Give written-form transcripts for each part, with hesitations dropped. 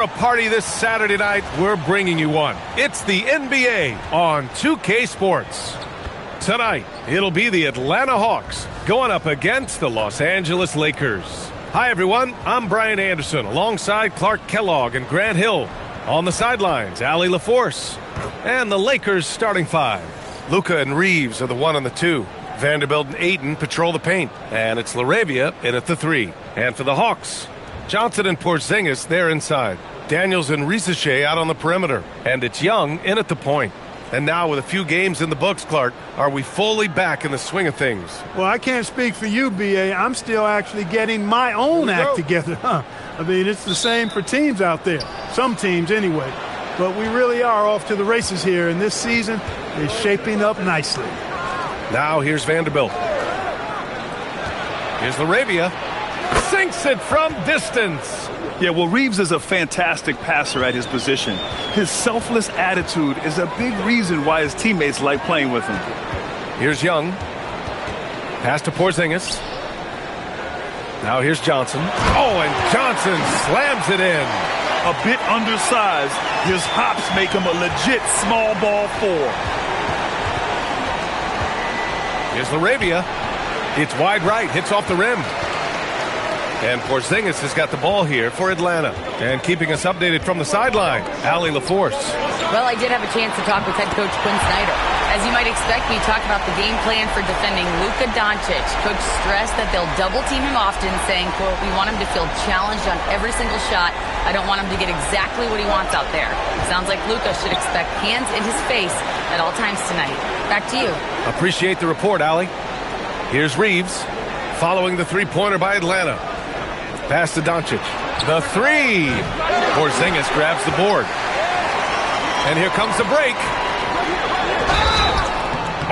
A party this Saturday night, we're bringing you one. It's the NBA on 2K Sports. Tonight, it'll be the Atlanta Hawks going up against the Los Angeles Lakers. Hi, everyone. I'm Brian Anderson alongside Clark Kellogg and Grant Hill. On the sidelines, Allie LaForce. And the Lakers starting five. Luka and Reeves are the 1 and the 2. Vanderbilt and Ayton patrol the paint. And it's LaRavia in at the 3. And for the Hawks, Johnson and Porzingis, they're inside. Daniels and Risache out on the perimeter. And it's Young in at the point. And now with a few games in the books, Clark, are we fully back in the swing of things? Well, I can't speak for you, B.A. I'm still actually getting my own act together. I mean, it's the same for teams out there. Some teams anyway. But we really are off to the races here, and this season is shaping up nicely. Now here's Vanderbilt. Here's LaRavia. Sinks it from distance. Yeah, well, Reeves is a fantastic passer at his position. His selfless attitude is a big reason why his teammates like playing with him. Here's Young. Pass to Porzingis. Now here's Johnson. Oh, and Johnson slams it in. A bit undersized, his hops make him a legit small ball 4. Here's LaRavia. It's wide right, hits off the rim. And Porzingis has got the ball here for Atlanta. And keeping us updated from the sideline, Allie LaForce. Well, I did have a chance to talk with head coach Quinn Snyder. As you might expect, we talked about the game plan for defending Luka Doncic. Coach stressed that they'll double team him often, saying, quote, "We want him to feel challenged on every single shot. I don't want him to get exactly what he wants out there." Sounds like Luka should expect hands in his face at all times tonight. Back to you. Appreciate the report, Allie. Here's Reeves, following the three-pointer by Atlanta. Pass to Doncic. The 3. Porzingis grabs the board. And here comes the break.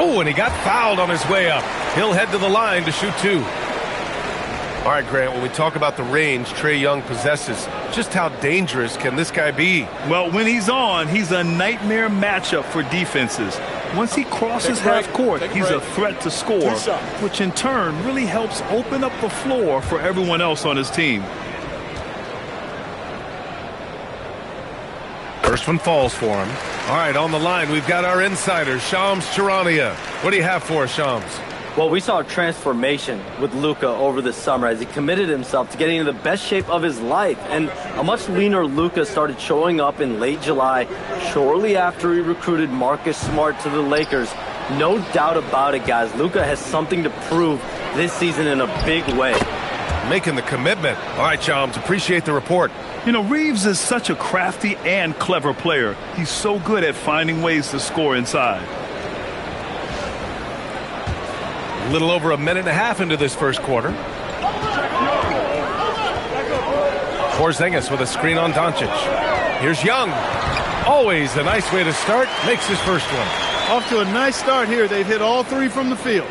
Oh, and he got fouled on his way up. He'll head to the line to shoot 2. All right, Grant, when we talk about the range Trae Young possesses, just how dangerous can this guy be? Well, when he's on, he's a nightmare matchup for defenses. Once he crosses half court, he's a threat to score, which in turn really helps open up the floor for everyone else on his team. First one falls for him. All right, on the line, we've got our insider, Shams Charania. What do you have for us, Shams? Well, we saw a transformation with Luka over the summer as he committed himself to getting into the best shape of his life. And a much leaner Luka started showing up in late July, shortly after he recruited Marcus Smart to the Lakers. No doubt about it, guys. Luka has something to prove this season in a big way. Making the commitment. All right, Shams, appreciate the report. You know, Reeves is such a crafty and clever player. He's so good at finding ways to score inside. A little over a minute and a half into this first quarter. Porzingis with a screen on Doncic. Here's Young. Always a nice way to start. Makes his first one. Off to a nice start here. They've hit all 3 from the field.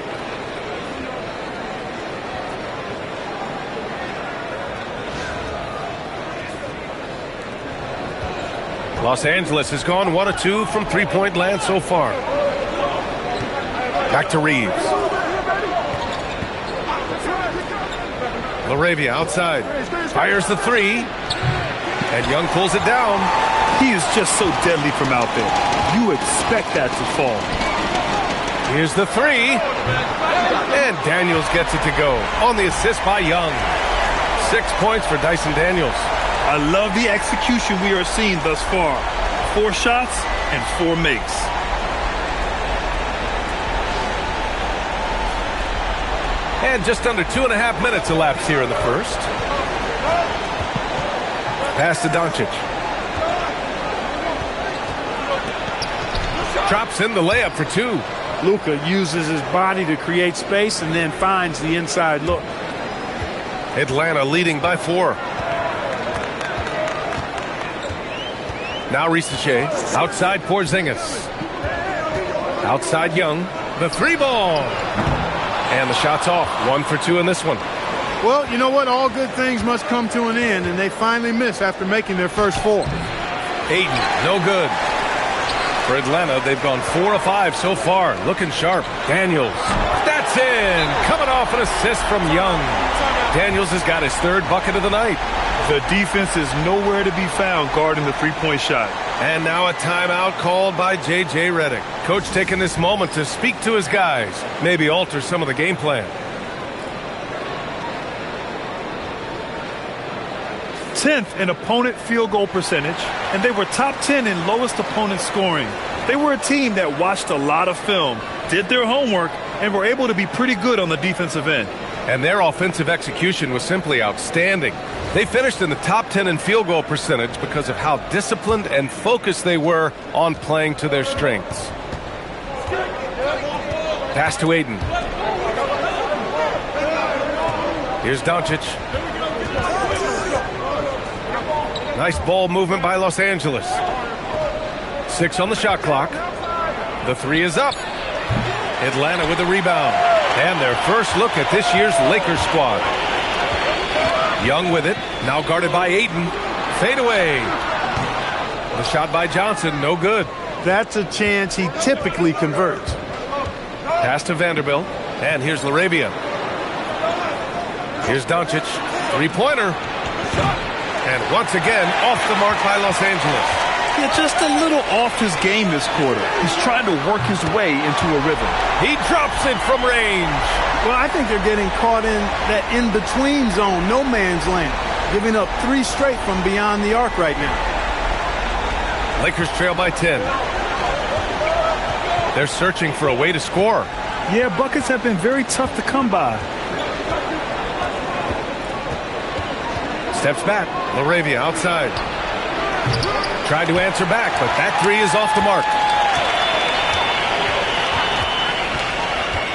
Los Angeles has gone 1 of 2 from three-point land so far. Back to Reeves. LaRavia outside. Fires the 3. And Young pulls it down. He is just so deadly from out there. You expect that to fall. Here's the 3. And Daniels gets it to go on the assist by Young. 6 points for Dyson Daniels. I love the execution we are seeing thus far. 4 shots and 4 makes. And just under 2.5 minutes elapsed here in the first. Pass to Doncic. Drops in the layup for 2. Luka uses his body to create space and then finds the inside look. Atlanta leading by 4. Now Risache. Outside Porzingis. Outside Young. The 3-ball. And the shot's off. 1 for 2 in this one. Well, you know what? All good things must come to an end, and they finally miss after making their first 4. Ayton, no good. For Atlanta, they've gone 4 of 5 so far. Looking sharp. Daniels. That's in. Coming off an assist from Young. Daniels has got his 3rd bucket of the night. The defense is nowhere to be found guarding the three-point shot. And now a timeout called by J.J. Redick. Coach taking this moment to speak to his guys, maybe alter some of the game plan. 10th in opponent field goal percentage, and they were top 10 in lowest opponent scoring. They were a team that watched a lot of film, did their homework, and were able to be pretty good on the defensive end. And their offensive execution was simply outstanding. They finished in the top 10 in field goal percentage because of how disciplined and focused they were on playing to their strengths. Pass to Aiden. Here's Doncic. Nice ball movement by Los Angeles. 6 on the shot clock. The 3 is up. Atlanta with the rebound. And their first look at this year's Lakers squad. Young with it. Now guarded by Ayton. Fade away. The shot by Johnson. No good. That's a chance he typically converts. Pass to Vanderbilt. And here's LaRavia. Here's Doncic. Three-pointer. And once again, off the mark by Los Angeles. Yeah, just a little off his game this quarter. He's trying to work his way into a rhythm. He drops it from range. Well, I think they're getting caught in that in-between zone, no man's land, giving up 3 straight from beyond the arc right now. Lakers trail by 10. They're searching for a way to score. Yeah, buckets have been very tough to come by. Steps back. LaRavia outside. Tried to answer back, but that 3 is off the mark.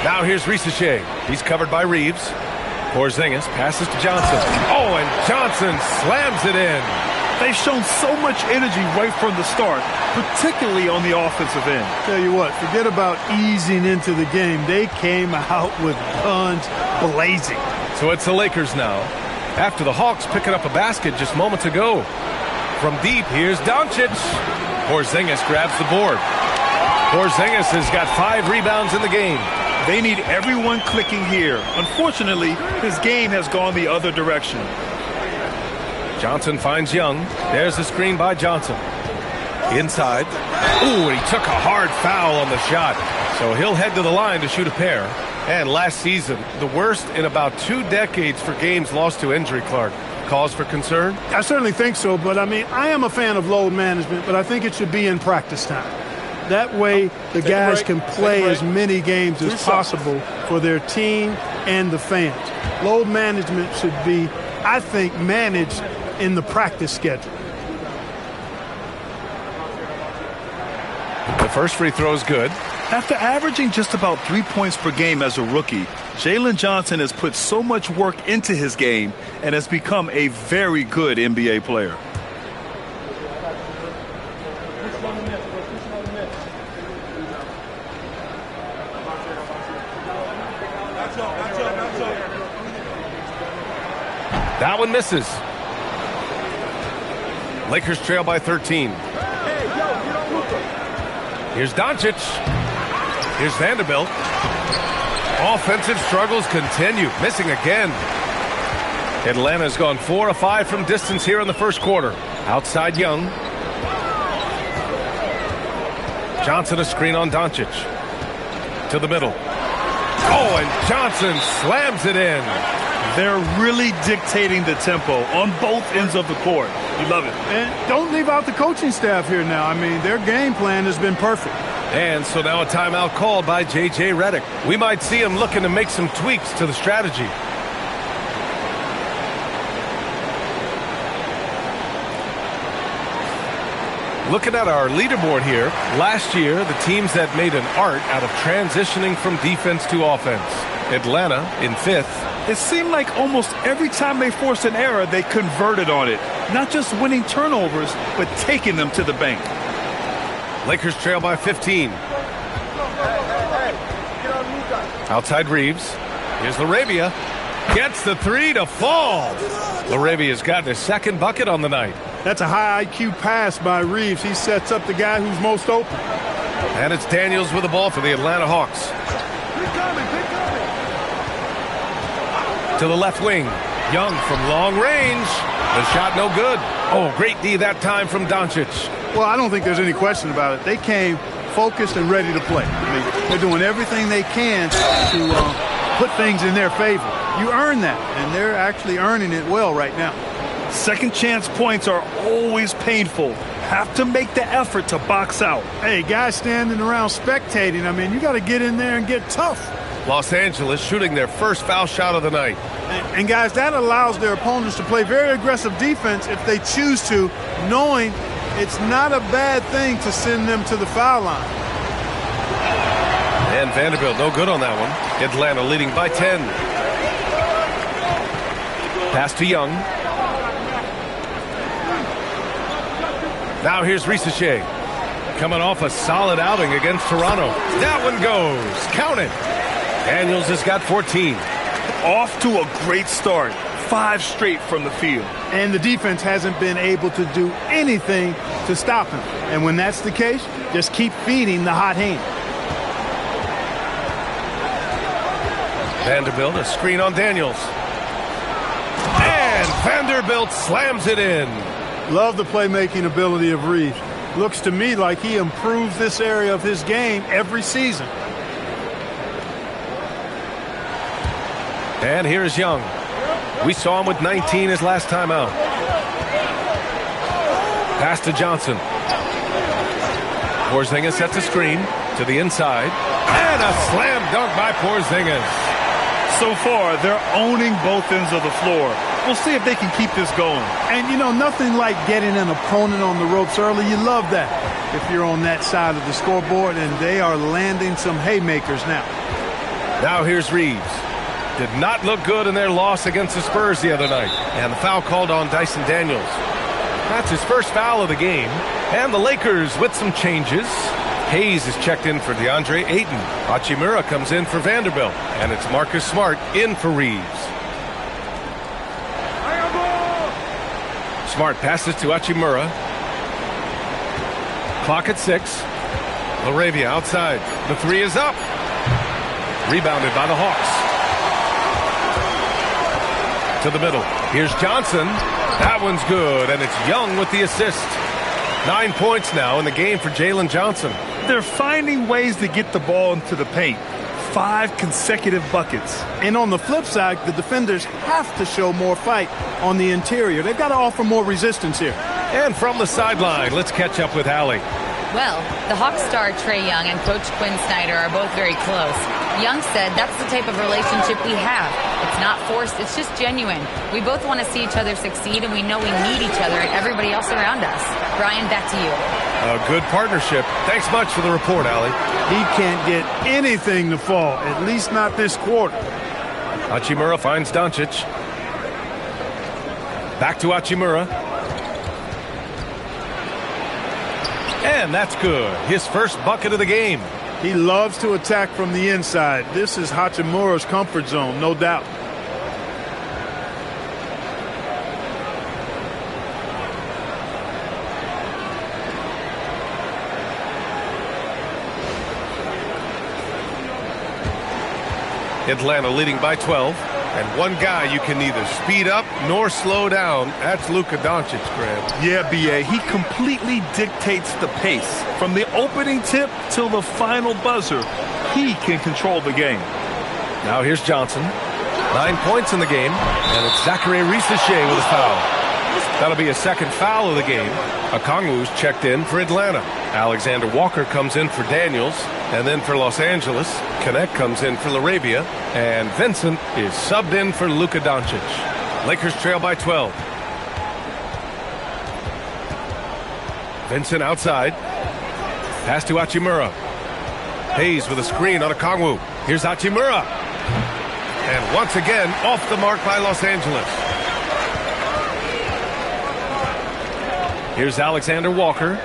Now here's Risache. He's covered by Reeves. Porzingis passes to Johnson. Oh, and Johnson slams it in. They've shown so much energy right from the start, particularly on the offensive end. Tell you what, forget about easing into the game. They came out with guns blazing. So it's the Lakers now, after the Hawks picking up a basket just moments ago. From deep, here's Doncic. Porzingis grabs the board. Porzingis has got 5 rebounds in the game. They need everyone clicking here. Unfortunately, his game has gone the other direction. Johnson finds Young. There's the screen by Johnson. Inside. Ooh, and he took a hard foul on the shot. So he'll head to the line to shoot a pair. And last season, the worst in about 2 decades for games lost to injury, Clark. Cause for concern? I certainly think so, but I mean, I am a fan of load management, but I think it should be in practice time. That way, the guys can play as many games as possible for their team and the fans. Load management should be, I think, managed in the practice schedule. The first free throw is good. After averaging just about 3 points per game as a rookie, Jalen Johnson has put so much work into his game and has become a very good NBA player. That one misses. Lakers trail by 13. Here's Doncic. Here's Vanderbilt. Offensive struggles continue. Missing again. Atlanta's gone 4 of 5 from distance here in the first quarter. Outside Young. Johnson a screen on Doncic. To the middle. Oh, and Johnson slams it in. They're really dictating the tempo on both ends of the court. You love it. And don't leave out the coaching staff here now. I mean, their game plan has been perfect. And so now a timeout called by J.J. Redick. We might see him looking to make some tweaks to the strategy. Looking at our leaderboard here, last year, the teams that made an art out of transitioning from defense to offense. Atlanta in 5th. It seemed like almost every time they forced an error, they converted on it. Not just winning turnovers, but taking them to the bank. Lakers trail by 15. Outside Reeves. Here's LaRavia. Gets the 3 to fall. LaRavia's got his 2nd bucket on the night. That's a high IQ pass by Reeves. He sets up the guy who's most open. And it's Daniels with the ball for the Atlanta Hawks. To the left wing. Young from long range. The shot no good. Oh, great D that time from Doncic. Well, I don't think there's any question about it. They came focused and ready to play. I mean, they're doing everything they can to put things in their favor. You earn that, and they're actually earning it well right now. Second chance points are always painful. Have to make the effort to box out. Hey, guys standing around spectating, I mean, you got to get in there and get tough. Los Angeles shooting their first foul shot of the night. And guys, that allows their opponents to play very aggressive defense if they choose to, knowing it's not a bad thing to send them to the foul line. And Vanderbilt no good on that one. Atlanta leading by 10. Pass to Young. Now here's Risache, coming off a solid outing against Toronto. That one goes. Count it. Daniels has got 14. Off to a great start. 5 straight from the field. And the defense hasn't been able to do anything to stop him. And when that's the case, just keep feeding the hot hand. Vanderbilt, a screen on Daniels. And Vanderbilt slams it in. Love the playmaking ability of Reeves. Looks to me like he improves this area of his game every season. And here's Young. We saw him with 19 his last time out. Pass to Johnson. Porzingis sets a screen to the inside. And a slam dunk by Porzingis. So far, they're owning both ends of the floor. We'll see if they can keep this going. And, you know, nothing like getting an opponent on the ropes early. You love that if you're on that side of the scoreboard, and they are landing some haymakers now. Now here's Reeves. Did not look good in their loss against the Spurs the other night. And the foul called on Dyson Daniels. That's his first foul of the game. And the Lakers with some changes. Hayes is checked in for DeAndre Ayton. Hachimura comes in for Vanderbilt. And it's Marcus Smart in for Reeves. Smart passes to Hachimura. Clock at 6. Laravia outside. The 3 is up. Rebounded by the Hawks. To the middle. Here's Johnson. That one's good, and it's Young with the assist. 9 points now in the game for Jalen Johnson. They're finding ways to get the ball into the paint. 5 consecutive buckets. And on the flip side, the defenders have to show more fight on the interior. They've got to offer more resistance here. And from the sideline, let's catch up with Allie. Well, the Hawks star Trae Young and Coach Quinn Snyder are both very close. Young said that's the type of relationship we have. It's not forced, it's just genuine. We both want to see each other succeed, and we know we need each other and everybody else around us. Brian, back to you. A good partnership. Thanks much for the report, Allie. He can't get anything to fall, at least not this quarter. Hachimura finds Doncic. Back to Hachimura. And that's good. His first bucket of the game. He loves to attack from the inside. This is Hachimura's comfort zone, no doubt. Atlanta leading by 12. And one guy you can neither speed up nor slow down. That's Luka Doncic, Graham. Yeah, B.A. He completely dictates the pace. From the opening tip till the final buzzer, he can control the game. Now here's Johnson. 9 points in the game. And it's Zachary Risache with a foul. That'll be a second foul of the game. Okongwu's checked in for Atlanta. Alexander Walker comes in for Daniels. And then for Los Angeles, Connect comes in for Laravia. And Vincent is subbed in for Luka Doncic. Lakers trail by 12. Vincent outside. Pass to Hachimura. Hayes with a screen on Okongwu. Here's Hachimura. And once again, off the mark by Los Angeles. Here's Alexander Walker.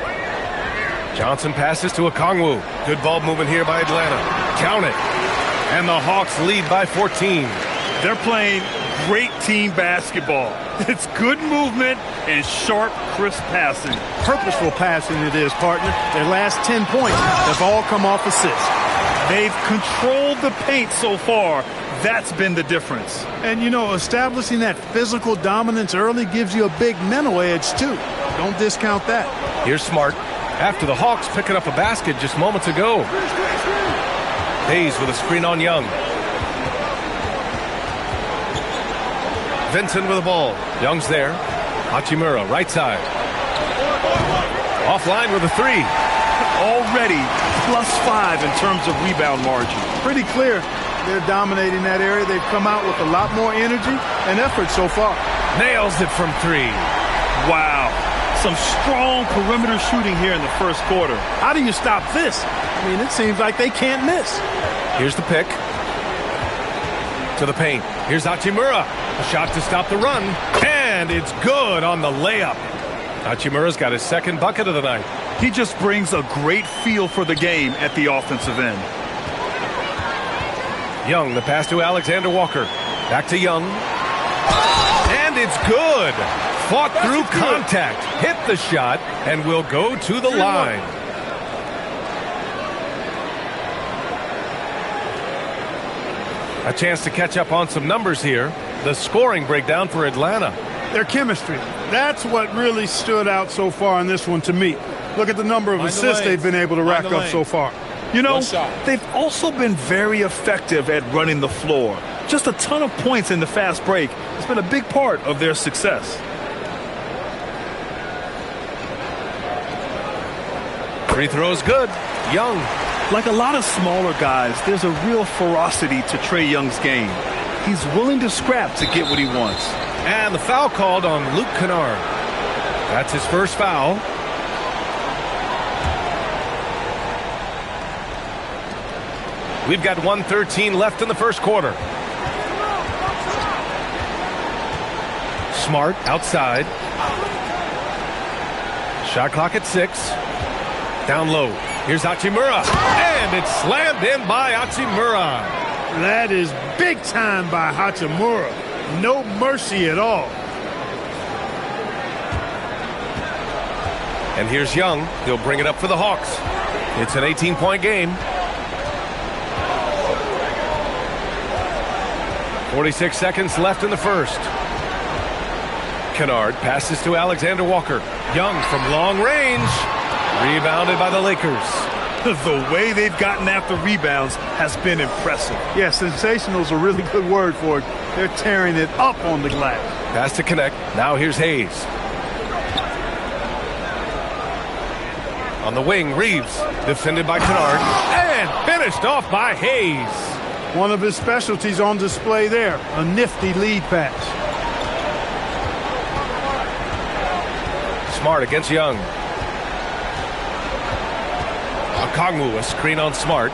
Johnson passes to Okongwu. Good ball movement here by Atlanta. Count it. And the Hawks lead by 14. They're playing great team basketball. It's good movement and sharp, crisp passing. Purposeful passing it is, partner. Their last 10 points have all come off assists. They've controlled the paint so far. That's been the difference. And, you know, establishing that physical dominance early gives you a big mental edge, too. Don't discount that. Here's Smart. After the Hawks picking up a basket just moments ago. Hayes with a screen on Young. Vincent with the ball. Young's there. Hachimura, right side. Offline with a three. Already +5 in terms of rebound margin. Pretty clear they're dominating that area. They've come out with a lot more energy and effort so far. Nails it from three. Wow. Some strong perimeter shooting here in the first quarter. How do you stop this? I mean, it seems like they can't miss. Here's the pick. To the paint. Here's Hachimura. A shot to stop the run. And it's good on the layup. Hachimura's got his second bucket of the night. He just brings a great feel for the game at the offensive end. Young, the pass to Alexander Walker. Back to Young. And it's good. Fought through contact. Hit the shot and will go to the line. A chance to catch up on some numbers here. The scoring breakdown for Atlanta. Their chemistry. That's what really stood out so far in this one to me. Look at the number of assists they've been able to rack up so far. You know, they've also been very effective at running the floor. Just a ton of points in the fast break has been a big part of their success. Free throw's good. Young. Like a lot of smaller guys, there's a real ferocity to Trae Young's game. He's willing to scrap to get what he wants. And the foul called on Luke Kennard. That's his first foul. We've got 1:13 left in the first quarter. Smart outside. Shot clock at 6. Down low. Here's Hachimura. And it's slammed in by Hachimura. That is big time by Hachimura. No mercy at all. And here's Young. He'll bring it up for the Hawks. It's an 18-point game. 46 seconds left in the first. Kennard passes to Alexander Walker. Young from long range. Rebounded by the Lakers. The way they've gotten after rebounds has been impressive. Yeah, sensational is a really good word for it. They're tearing it up on the glass. Pass to connect. Now here's Hayes. On the wing, Reeves. Defended by Kennard. And finished off by Hayes. One of his specialties on display there. A nifty lead pass. Smart against Young. Okongwu, a screen on Smart.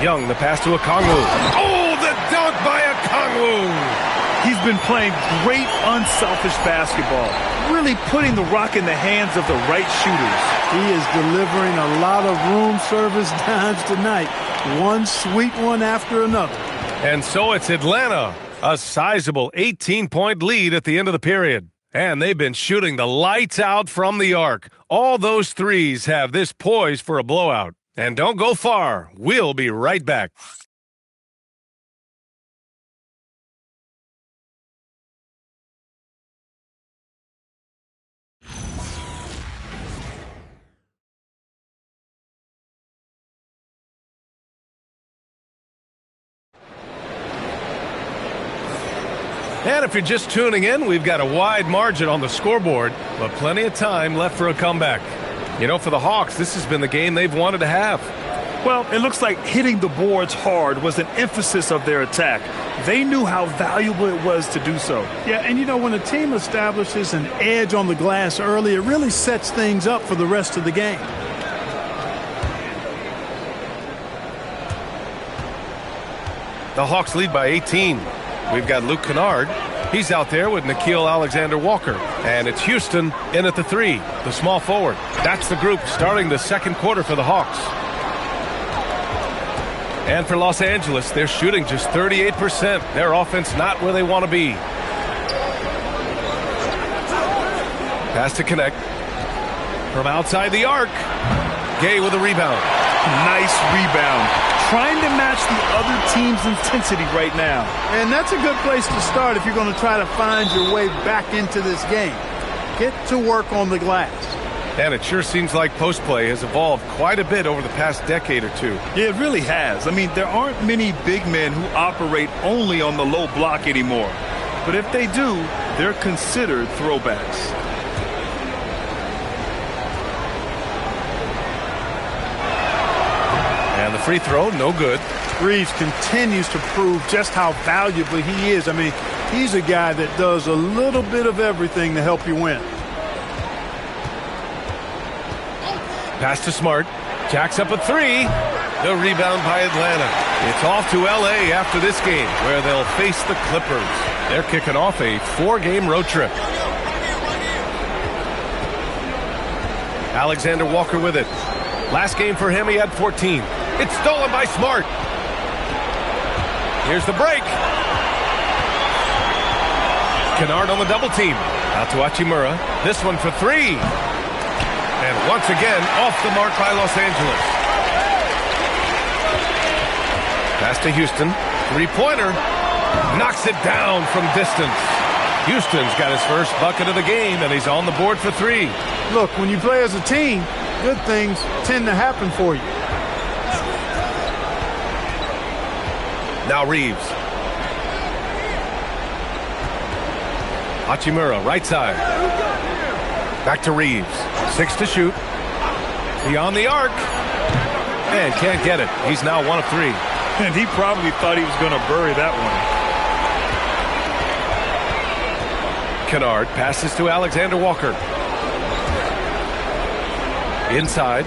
Young, the pass to Okongwu. Oh, the dunk by Okongwu! He's been playing great unselfish basketball, really putting the rock in the hands of the right shooters. He is delivering a lot of room service dimes tonight. One sweet one after another. And so it's Atlanta, a sizable 18-point lead at the end of the period. And they've been shooting the lights out from the arc. All those threes have this poised for a blowout. And don't go far. We'll be right back. And if you're just tuning in, we've got a wide margin on the scoreboard, but plenty of time left for a comeback. You know, for the Hawks, this has been the game they've wanted to have. Well, it looks like hitting the boards hard was an emphasis of their attack. They knew how valuable it was to do so. Yeah, and you know, when a team establishes an edge on the glass early, it really sets things up for the rest of the game. The Hawks lead by 18. We've got Luke Kennard. He's out there with Nickeil Alexander-Walker. And it's Houston in at the 3, the small forward. That's the group starting the second quarter for the Hawks. And for Los Angeles, they're shooting just 38%. Their offense not where they want to be. Pass to connect. From outside the arc. Gay with a rebound. Nice rebound. trying to match the other team's intensity right now. And that's a good place to start if you're going to try to find your way back into this game. Get to work on the glass. And it sure seems like post play has evolved quite a bit over the past decade or two. Yeah, it really has. I mean, there aren't many big men who operate only on the low block anymore. But if they do, they're considered throwbacks. And the free throw, no good. Reeves continues to prove just how valuable he is. I mean, he's a guy that does a little bit of everything to help you win. Pass to Smart. Jacks up a three. The rebound by Atlanta. It's off to L.A. after this game, where they'll face the Clippers. They're kicking off a 4-game road trip. Alexander Walker with it. Last game for him, he had 14. It's stolen by Smart. Here's the break. Kennard on the double team. Out to Hachimura. This one for three. And once again, off the mark by Los Angeles. Pass to Houston. Three-pointer. Knocks it down from distance. Houston's got his first bucket of the game, and he's on the board for three. Look, when you play as a team, good things tend to happen for you. Now Reeves. Hachimura, right side. Back to Reeves. 6 to shoot. Beyond the arc. And can't get it. He's now 1 of 3. And he probably thought he was going to bury that one. Kennard passes to Alexander Walker. Inside.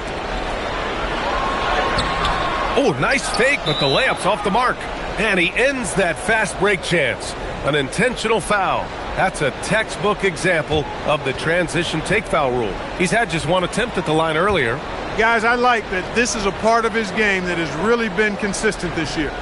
Oh, nice fake, but the layup's off the mark. And he ends that fast break chance. An intentional foul. That's a textbook example of the transition take foul rule. He's had just one attempt at the line earlier. Guys, I like that this is a part of his game that has really been consistent this year.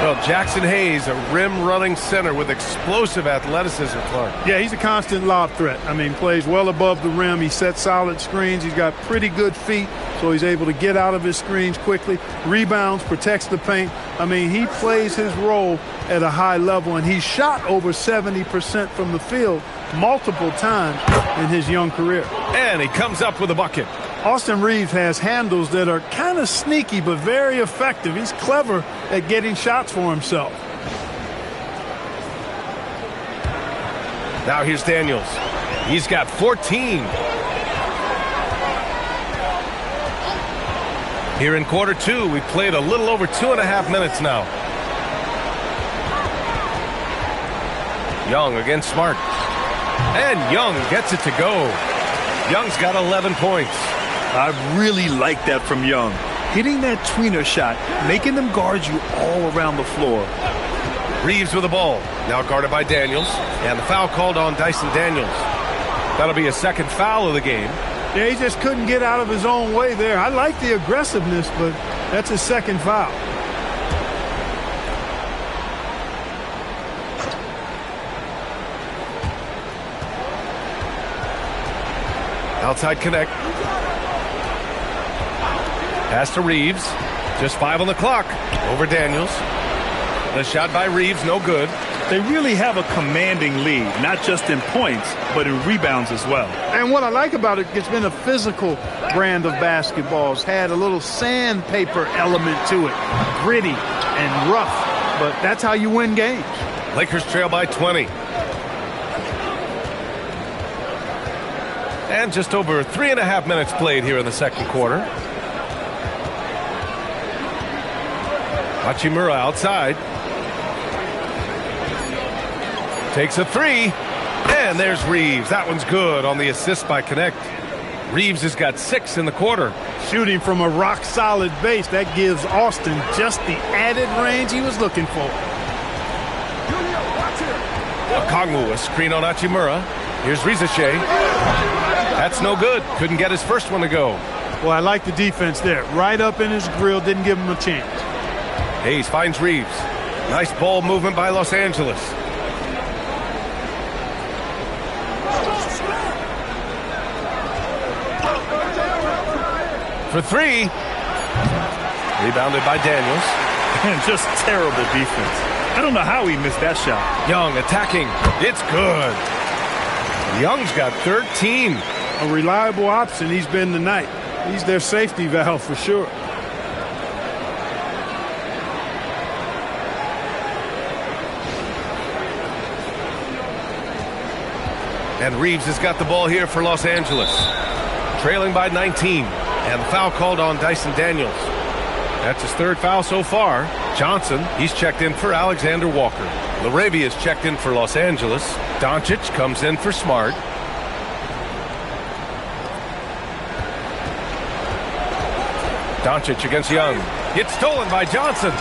Well, Jackson Hayes, a rim-running center with explosive athleticism, Clark. Yeah, he's a constant lob threat. I mean, plays well above the rim. He sets solid screens. He's got pretty good feet, so he's able to get out of his screens quickly. Rebounds, protects the paint. I mean, he plays his role at a high level, and he's shot over 70% from the field multiple times in his young career. And he comes up with a bucket. Austin Reeves has handles that are kind of sneaky but very effective. He's clever at getting shots for himself. Now here's Daniels. He's got 14. Here in quarter two, we've played a little over 2.5 minutes now. Young against Smart. And Young gets it to go. Young's got 11 points. I really like that from Young. Hitting that tweener shot, making them guard you all around the floor. Reeves with the ball. Now guarded by Daniels. And the foul called on Dyson Daniels. That'll be a second foul of the game. Yeah, he just couldn't get out of his own way there. I like the aggressiveness, but that's his second foul. Outside connect. Pass to Reeves. Just 5 on the clock. Over Daniels. The shot by Reeves, no good. They really have a commanding lead, not just in points, but in rebounds as well. And what I like about it, it's been a physical brand of basketball. It's had a little sandpaper element to it. Gritty and rough, but that's how you win games. Lakers trail by 20. And just over 3.5 minutes played here in the second quarter. Hachimura outside. Takes a three. And there's Reeves. That one's good on the assist by Connect. Reeves has got 6 in the quarter. Shooting from a rock-solid base, that gives Austin just the added range he was looking for. Okongwu, a screen on Hachimura. Here's Rizashe. That's no good. Couldn't get his first one to go. Well, I like the defense there. Right up in his grill, didn't give him a chance. Hayes finds Reeves. Nice ball movement by Los Angeles. for three. Rebounded by Daniels. And just terrible defense. I don't know how he missed that shot. Young attacking. It's good. Young's got 13. A reliable option he's been tonight. He's their safety valve for sure. And Reeves has got the ball here for Los Angeles. Trailing by 19. And the foul called on Dyson Daniels. That's his third foul so far. Johnson, he's checked in for Alexander Walker. Laravia's checked in for Los Angeles. Doncic comes in for Smart. Doncic against Young. It's stolen by Johnson.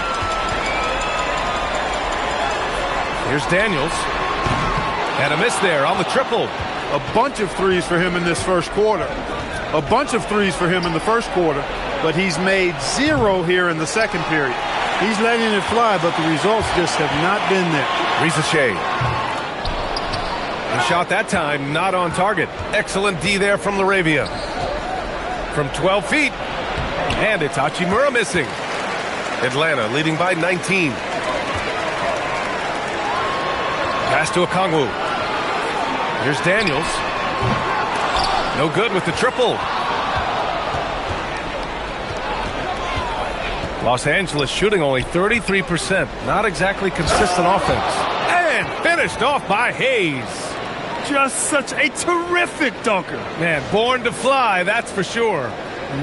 Here's Daniels. And a miss there on the triple. A bunch of threes for him in this first quarter. A bunch of threes for him in the first quarter, but he's made 0 here in the second period. He's letting it fly, but the results just have not been there. Rizachet. The shot that time not on target. Excellent D there from Laravia. From 12 feet. And it's Hachimura missing. Atlanta leading by 19. Pass to Okongwu. Here's Daniels. No good with the triple. Los Angeles shooting only 33%. Not exactly consistent offense. And finished off by Hayes. Just such a terrific dunker. Man, born to fly, that's for sure.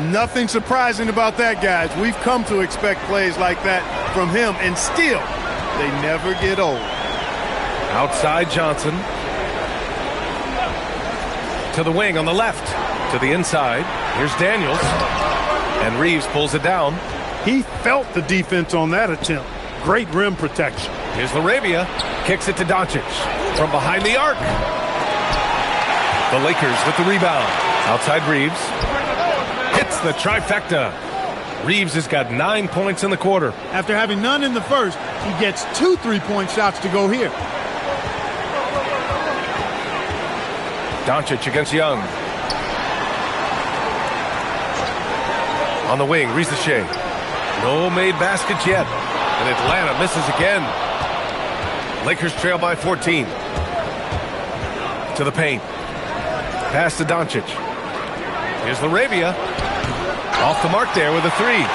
Nothing surprising about that, guys. We've come to expect plays like that from him, and still, they never get old. Outside Johnson. To the wing on the left. To the inside. Here's Daniels. And Reeves pulls it down. He felt the defense on that attempt. Great rim protection. Here's Laravia. Kicks it to Doncic. From behind the arc. The Lakers with the rebound. Outside Reeves. Hits the trifecta. Reeves has got 9 points in the quarter. After having none in the first, he gets 2 3-point shots to go here. Doncic against Young. On the wing, Rizachet. No made baskets yet. And Atlanta misses again. Lakers trail by 14. To the paint. Pass to Doncic. Here's Laravia. Off the mark there with a three.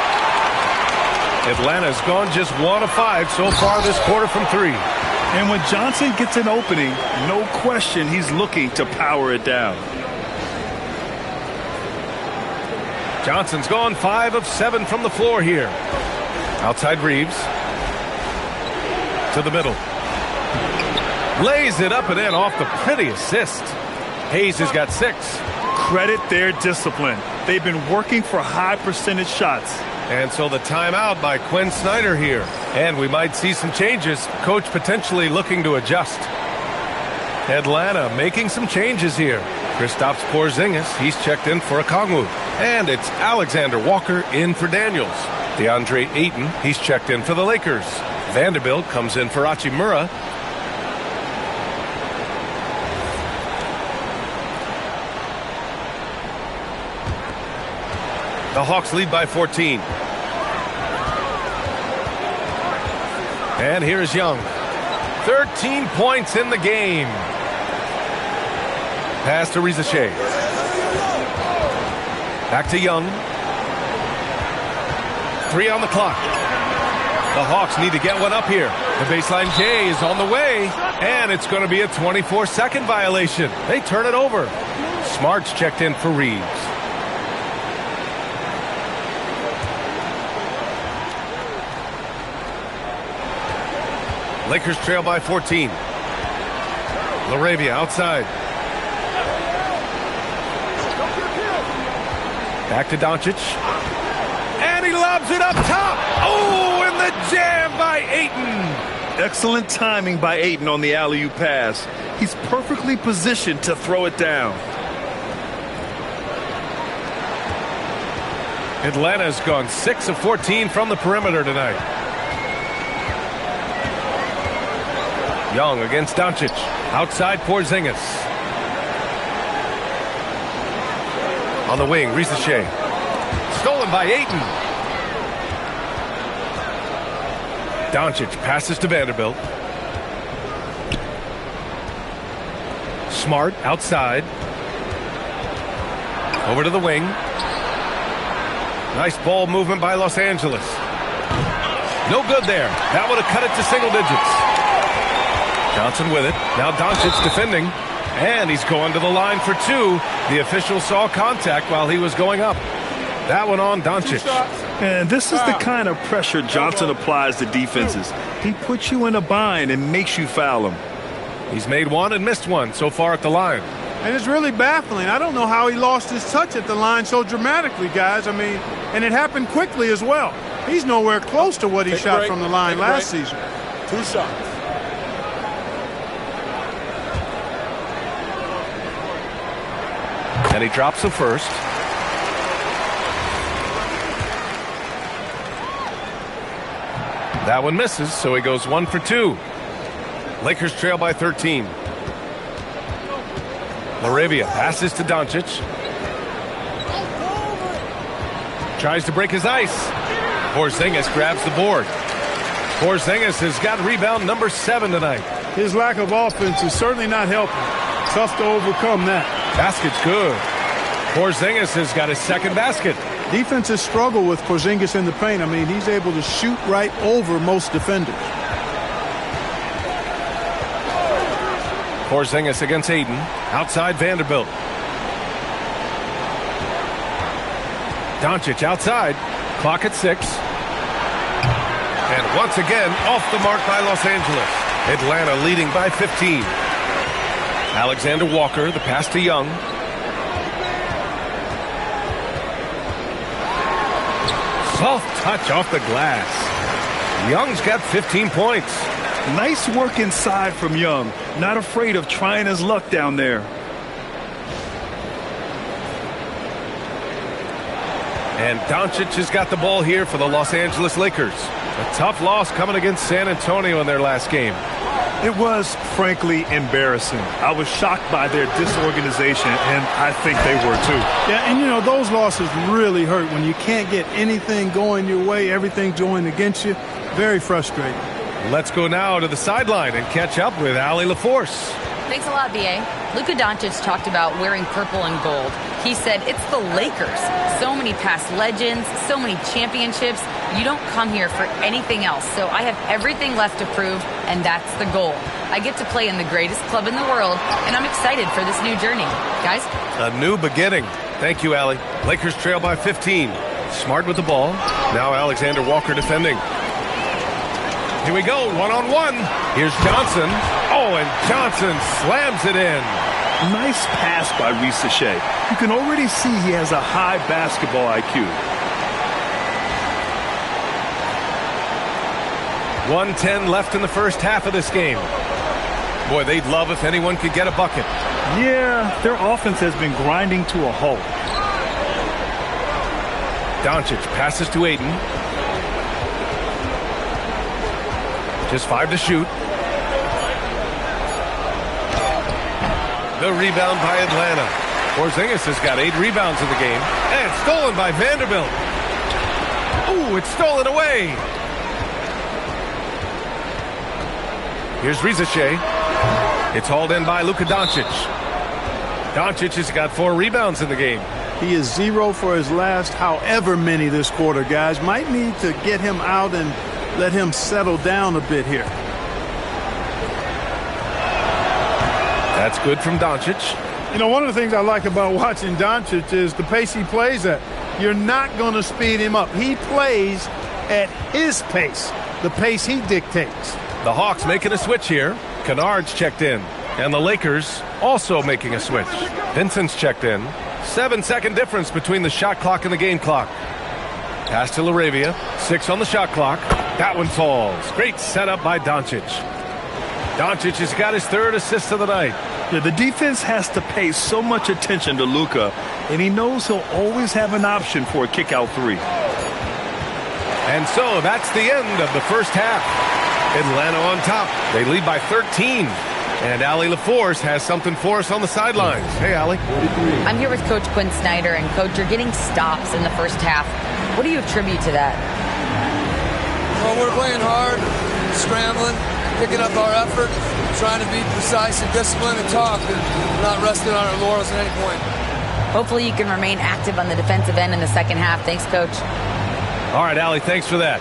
Atlanta's gone just 1 of 5 so far this quarter from 3. And when Johnson gets an opening, no question he's looking to power it down. Johnson's gone 5 of 7 from the floor here. Outside Reeves. To the middle. Lays it up and in off the pretty assist. Hayes has got 6. Credit their discipline. They've been working for high percentage shots. And so the timeout by Quinn Snyder here. And we might see some changes. Coach potentially looking to adjust. Atlanta making some changes here. Kristaps Porzingis, he's checked in for Okongwu. And it's Alexander Walker in for Daniels. DeAndre Ayton, he's checked in for the Lakers. Vanderbilt comes in for Hachimura. The Hawks lead by 14. And here's Young. 13 points in the game. Pass to Rizachet. Back to Young. 3 on the clock. The Hawks need to get one up here. The baseline J is on the way. And it's going to be a 24-second violation. They turn it over. Smart's checked in for Reeves. Lakers trail by 14. Laravia outside. Back to Doncic. And he lobs it up top. Oh, and the jam by Ayton. Excellent timing by Ayton on the alley-oop pass. He's perfectly positioned to throw it down. Atlanta's gone 6 of 14 from the perimeter tonight. Young against Doncic. Outside Porzingis. On the wing, Rizachet. stolen by Ayton. Doncic passes to Vanderbilt. Smart outside. Over to the wing. Nice ball movement by Los Angeles. No good there. That would have cut it to single digits. Johnson with it. Now Doncic defending. And he's going to the line for two. The official saw contact while he was going up. That one on Doncic. And this is the kind of pressure Johnson applies to defenses. He puts you in a bind and makes you foul him. He's made one and missed one so far at the line. And it's really baffling. I don't know how he lost his touch at the line so dramatically, guys. I mean, and it happened quickly as well. He's nowhere close to what he shot from the line last season. 2 shots. And he drops the first. That one misses, so he goes 1 for 2. Lakers trail by 13. Laravia passes to Doncic. Tries to break his ice. Porzingis grabs the board. Porzingis has got rebound number 7 tonight. His lack of offense is certainly not helping. Tough to overcome that. Basket's good. Porzingis has got his second basket. Defenses struggle with Porzingis in the paint. I mean, he's able to shoot right over most defenders. Porzingis against Ayton. Outside Vanderbilt. Doncic outside. Clock at 6. And once again, off the mark by Los Angeles. Atlanta leading by 15. Alexander Walker, the pass to Young. Soft touch off the glass. Young's got 15 points. Nice work inside from Young. Not afraid of trying his luck down there. And Doncic has got the ball here for the Los Angeles Lakers. A tough loss coming against San Antonio in their last game. It was, frankly, embarrassing. I was shocked by their disorganization, and I think they were too. Yeah, and you know, those losses really hurt when you can't get anything going your way, everything's going against you. Very frustrating. Let's go now to the sideline and catch up with Allie LaForce. Thanks a lot, B.A. Luka Doncic talked about wearing purple and gold. He said, it's the Lakers. So many past legends, so many championships. You don't come here for anything else. So I have everything left to prove, and that's the goal. I get to play in the greatest club in the world, and I'm excited for this new journey. Guys? A new beginning. Thank you, Allie. Lakers trail by 15. Smart with the ball. Now Alexander Walker defending. Here we go, one-on-one. Here's Johnson. Oh, and Johnson slams it in. Nice pass by Risache. You can already see he has a high basketball IQ. 1:10 left in the first half of this game. Boy, they'd love if anyone could get a bucket. Yeah, their offense has been grinding to a halt. Doncic passes to Ayton. Just 5 to shoot. The rebound by Atlanta. Porzingis has got 8 rebounds in the game. And stolen by Vanderbilt. Ooh, it's stolen away. Here's Risache. It's hauled in by Luka Doncic. Doncic has got 4 rebounds in the game. He is 0 for his last however many this quarter, guys. Might need to get him out and let him settle down a bit here. That's good from Doncic. You know, one of the things I like about watching Doncic is the pace he plays at. You're not going to speed him up. He plays at his pace, the pace he dictates. The Hawks making a switch here. Kennard's checked in. And the Lakers also making a switch. Vincent's checked in. 7-second difference between the shot clock and the game clock. Pass to Laravia. 6 on the shot clock. That one falls. Great setup by Doncic. Doncic has got his 3rd assist of the night. Yeah, the defense has to pay so much attention to Luka, and he knows he'll always have an option for a kick-out 3. And so that's the end of the first half. Atlanta on top. They lead by 13. And Allie LaForce has something for us on the sidelines. Hey, Allie. I'm here with Coach Quinn Snyder, and Coach, you're getting stops in the first half. What do you attribute to that? Well, we're playing hard, scrambling, picking up our effort, trying to be precise and disciplined and tough, and not resting on our laurels at any point. Hopefully you can remain active on the defensive end in the second half. Thanks, Coach. All right, Allie, thanks for that.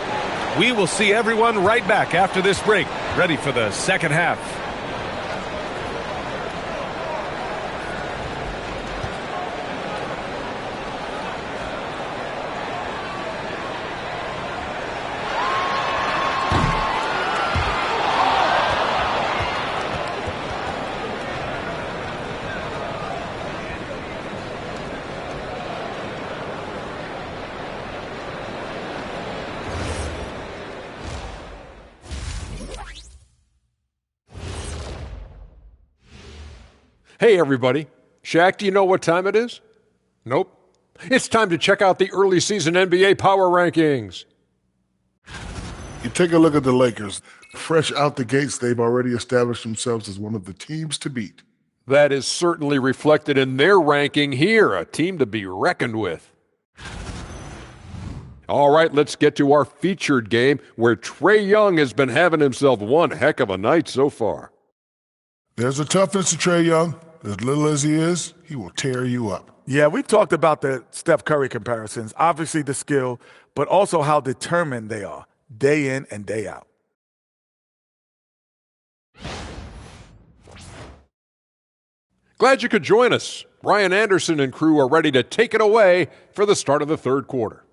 We will see everyone right back after this break, ready for the second half. Hey, everybody. Shaq, do you know what time it is? Nope. It's time to check out the early season NBA Power Rankings. You take a look at the Lakers. Fresh out the gates, they've already established themselves as one of the teams to beat. That is certainly reflected in their ranking here, a team to be reckoned with. All right, let's get to our featured game, where Trae Young has been having himself one heck of a night so far. There's a toughness to Trae Young. As little as he is, he will tear you up. Yeah, we talked about the Steph Curry comparisons, obviously the skill, but also how determined they are, day in and day out. Glad you could join us. Ryan Anderson and crew are ready to take it away for the start of the third quarter.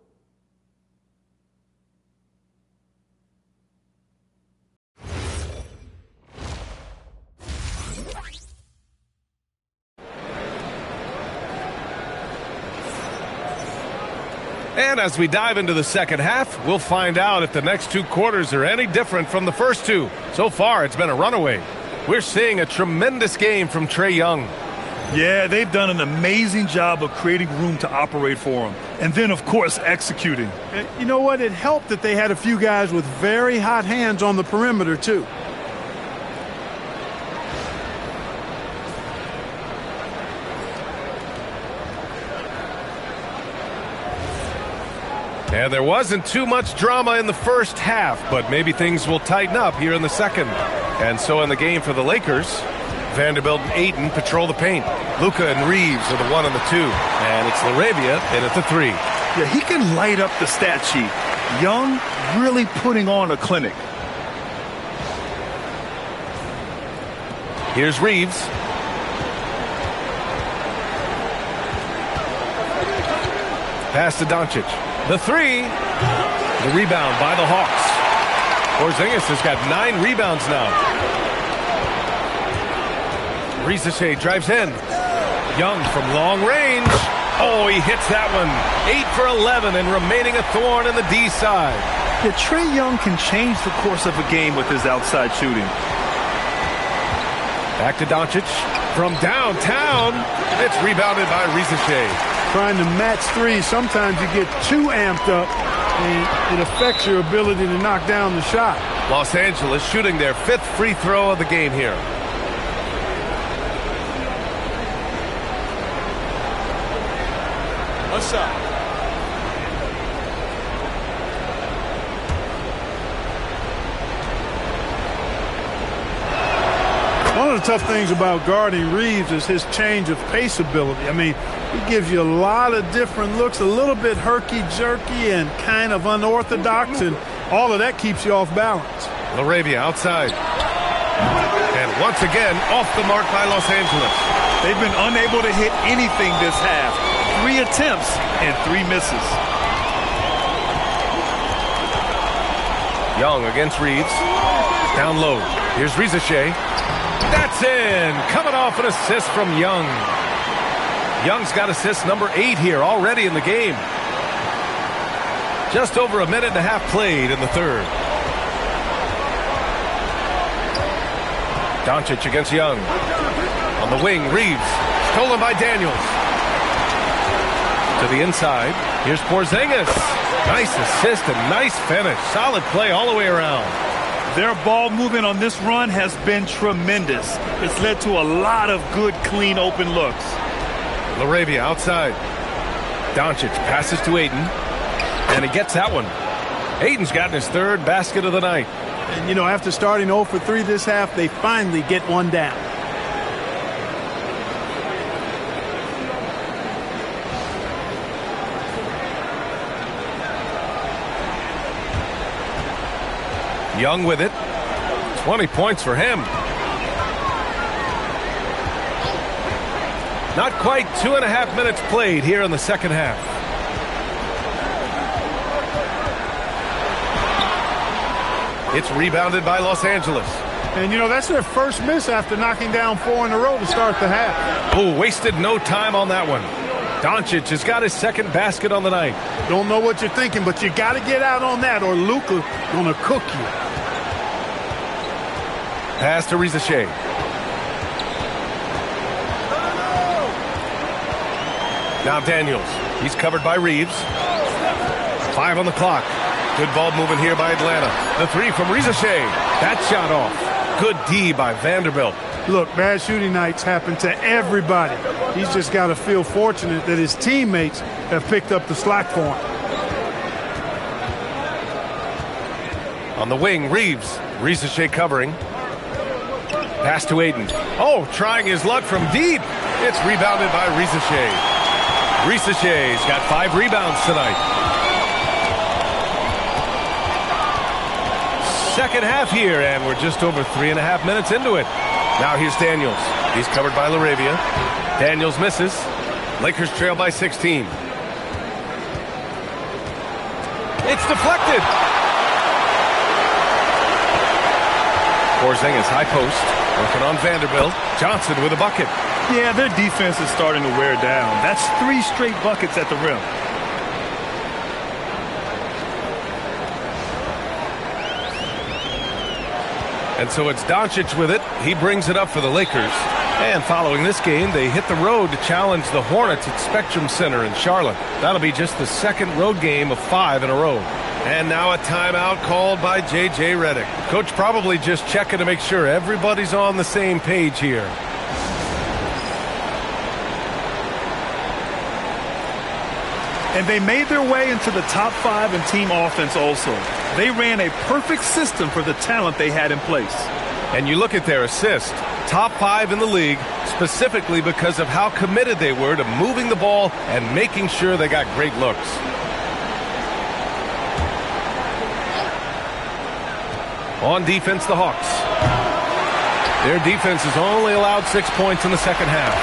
And as we dive into the second half, we'll find out if the next two quarters are any different from the first two. So far, it's been a runaway. We're seeing a tremendous game from Trae Young. Yeah, they've done an amazing job of creating room to operate for him. And then, of course, executing. And you know what? It helped that they had a few guys with very hot hands on the perimeter, too. And there wasn't too much drama in the first half, but maybe things will tighten up here in the second. And so in the game for the Lakers, Vanderbilt and Ayton patrol the paint. Luka and Reeves are the 1 and the 2. And it's LaRavia in at the 3. Yeah, he can light up the stat sheet. Young really putting on a clinic. Here's Reeves. Pass to Doncic. The 3. The rebound by the Hawks. Porzingis has got 9 rebounds now. Risache drives in. Young from long range. Oh, he hits that one. 8 for 11 and remaining a thorn in the D side. Yeah, Trae Young can change the course of a game with his outside shooting. Back to Doncic. From downtown, it's rebounded by Risache. Trying to match three, sometimes you get too amped up and it affects your ability to knock down the shot. Los Angeles shooting their 5th free throw of the game here. What's up? One of the tough things about guarding Reeves is his change of pace ability. I mean, he gives you a lot of different looks, a little bit herky-jerky and kind of unorthodox, and all of that keeps you off balance. LaRavia outside. And once again, off the mark by Los Angeles. They've been unable to hit anything this half. 3 attempts and 3 misses. Young against Reeves. Down low. Here's Risache. That's in. Coming off an assist from Young. Young's got assist number 8 here already in the game. Just over a minute and a half played in the third. Doncic against Young. On the wing, Reeves. Stolen by Daniels. To the inside. Here's Porzingis. Nice assist and nice finish. Solid play all the way around. Their ball movement on this run has been tremendous. It's led to a lot of good, clean, open looks. LaRavia outside. Doncic passes to Ayton, and he gets that one. Ayton's gotten his third basket of the night. And, you know, after starting 0 for 3 this half, they finally get one down. Young with it. 20 points for him. Not quite 2.5 minutes played here in the second half. It's rebounded by Los Angeles. And, you know, that's their first miss after knocking down 4 in a row to start the half. Oh, wasted no time on that one. Doncic has got his second basket on the night. Don't know what you're thinking, but you got to get out on that or Luka gonna cook you. Pass to Rizachet. Now Daniels. He's covered by Reeves. 5 on the clock. Good ball movement here by Atlanta. The 3 from Rizachet. That shot off. Good D by Vanderbilt. Look, bad shooting nights happen to everybody. He's just got to feel fortunate that his teammates have picked up the slack for him. On the wing, Reeves. Rizachet covering. Pass to Ayton. Oh, trying his luck from deep. It's rebounded by Rizachet. Rizachet's got 5 rebounds tonight. Second half here, and we're just over 3.5 minutes into it. Now here's Daniels. He's covered by LaRavia. Daniels misses. Lakers trail by 16. It's deflected. Porzingis high post. Working on Vanderbilt. Johnson with a bucket. Yeah, their defense is starting to wear down. That's 3 straight buckets at the rim. And so it's Doncic with it. He brings it up for the Lakers. And following this game, they hit the road to challenge the Hornets at Spectrum Center in Charlotte. That'll be just the second road game of 5 in a row. And now a timeout called by J.J. Redick. Coach probably just checking to make sure everybody's on the same page here. And they made their way into the top 5 in team offense also. They ran a perfect system for the talent they had in place. And you look at their assist, top 5 in the league, specifically because of how committed they were to moving the ball and making sure they got great looks. On defense, the Hawks. Their defense has only allowed 6 points in the second half.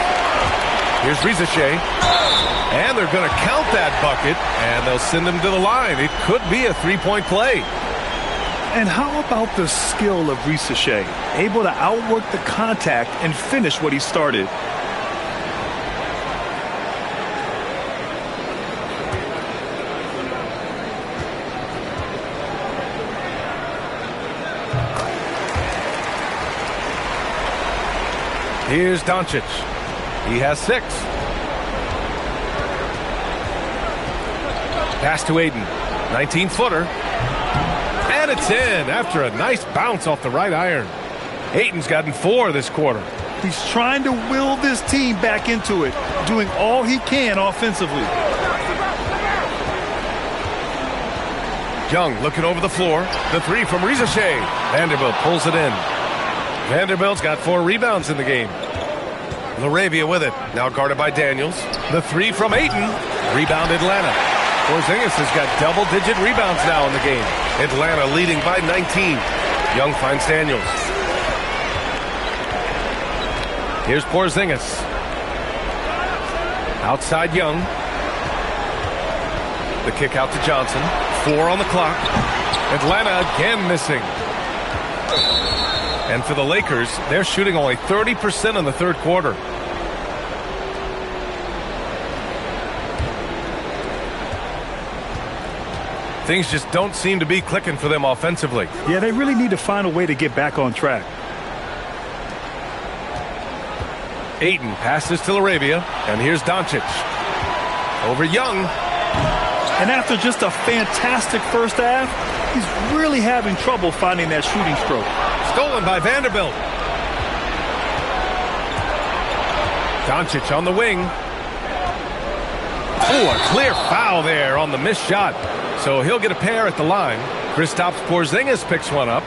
Here's Rizachet. And they're going to count that bucket, and they'll send him to the line. It could be a 3-point play. And how about the skill of Rizachet? Able to outwork the contact and finish what he started. Here's Doncic. He has 6. Pass to Ayton. 19-footer. And it's in after a nice bounce off the right iron. Ayton's gotten 4 this quarter. He's trying to will this team back into it, doing all he can offensively. Young looking over the floor. The 3 from Rizachet. Vanderbilt pulls it in. Vanderbilt's got 4 rebounds in the game. LaRavia with it. Now guarded by Daniels. The 3 from Ayton. Rebound Atlanta. Porzingis has got double-digit rebounds now in the game. Atlanta leading by 19. Young finds Daniels. Here's Porzingis. Outside Young. The kick out to Johnson. 4 on the clock. Atlanta again missing. And for the Lakers, they're shooting only 30% in the third quarter. Things just don't seem to be clicking for them offensively. Yeah, they really need to find a way to get back on track. Ayton passes to LaRavia, and here's Doncic. Over Young. And after just a fantastic first half, he's really having trouble finding that shooting stroke. Stolen by Vanderbilt. Doncic on the wing. Oh, a clear foul there on the missed shot. So he'll get a pair at the line. Kristaps Porzingis picks one up.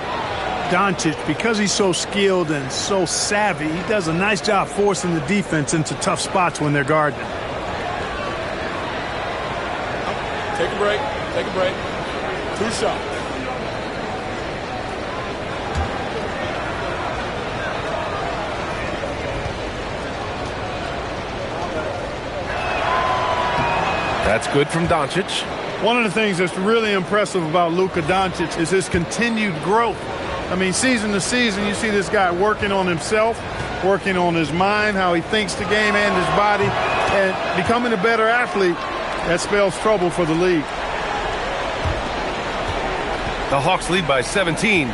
Doncic, because he's so skilled and so savvy, he does a nice job forcing the defense into tough spots when they're guarding. Take a break. Take a break. 2 shots. That's good from Doncic. One of the things that's really impressive about Luka Doncic is his continued growth. I mean, season to season, you see this guy working on himself, working on his mind, how he thinks the game and his body, and becoming a better athlete. That spells trouble for the league. The Hawks lead by 17.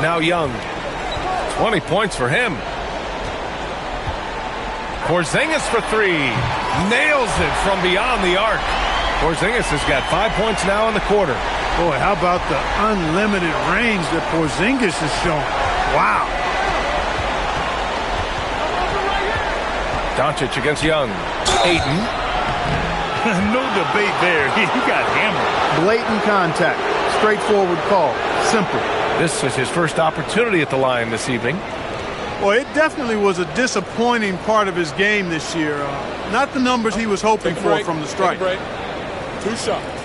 Now Young. 20 points for him. Porzingis for 3. Nails it from beyond the arc. Porzingis has got 5 points now in the quarter. Boy, how about the unlimited range that Porzingis is showing? Wow. Doncic against Young. Ayton. No debate there. He got hammered. Blatant contact. Straightforward call. Simple. This is his first opportunity at the line this evening. Well, it definitely was a disappointing part of his game this year. Not the numbers he was hoping for from the strike. Take a break. 2 shots.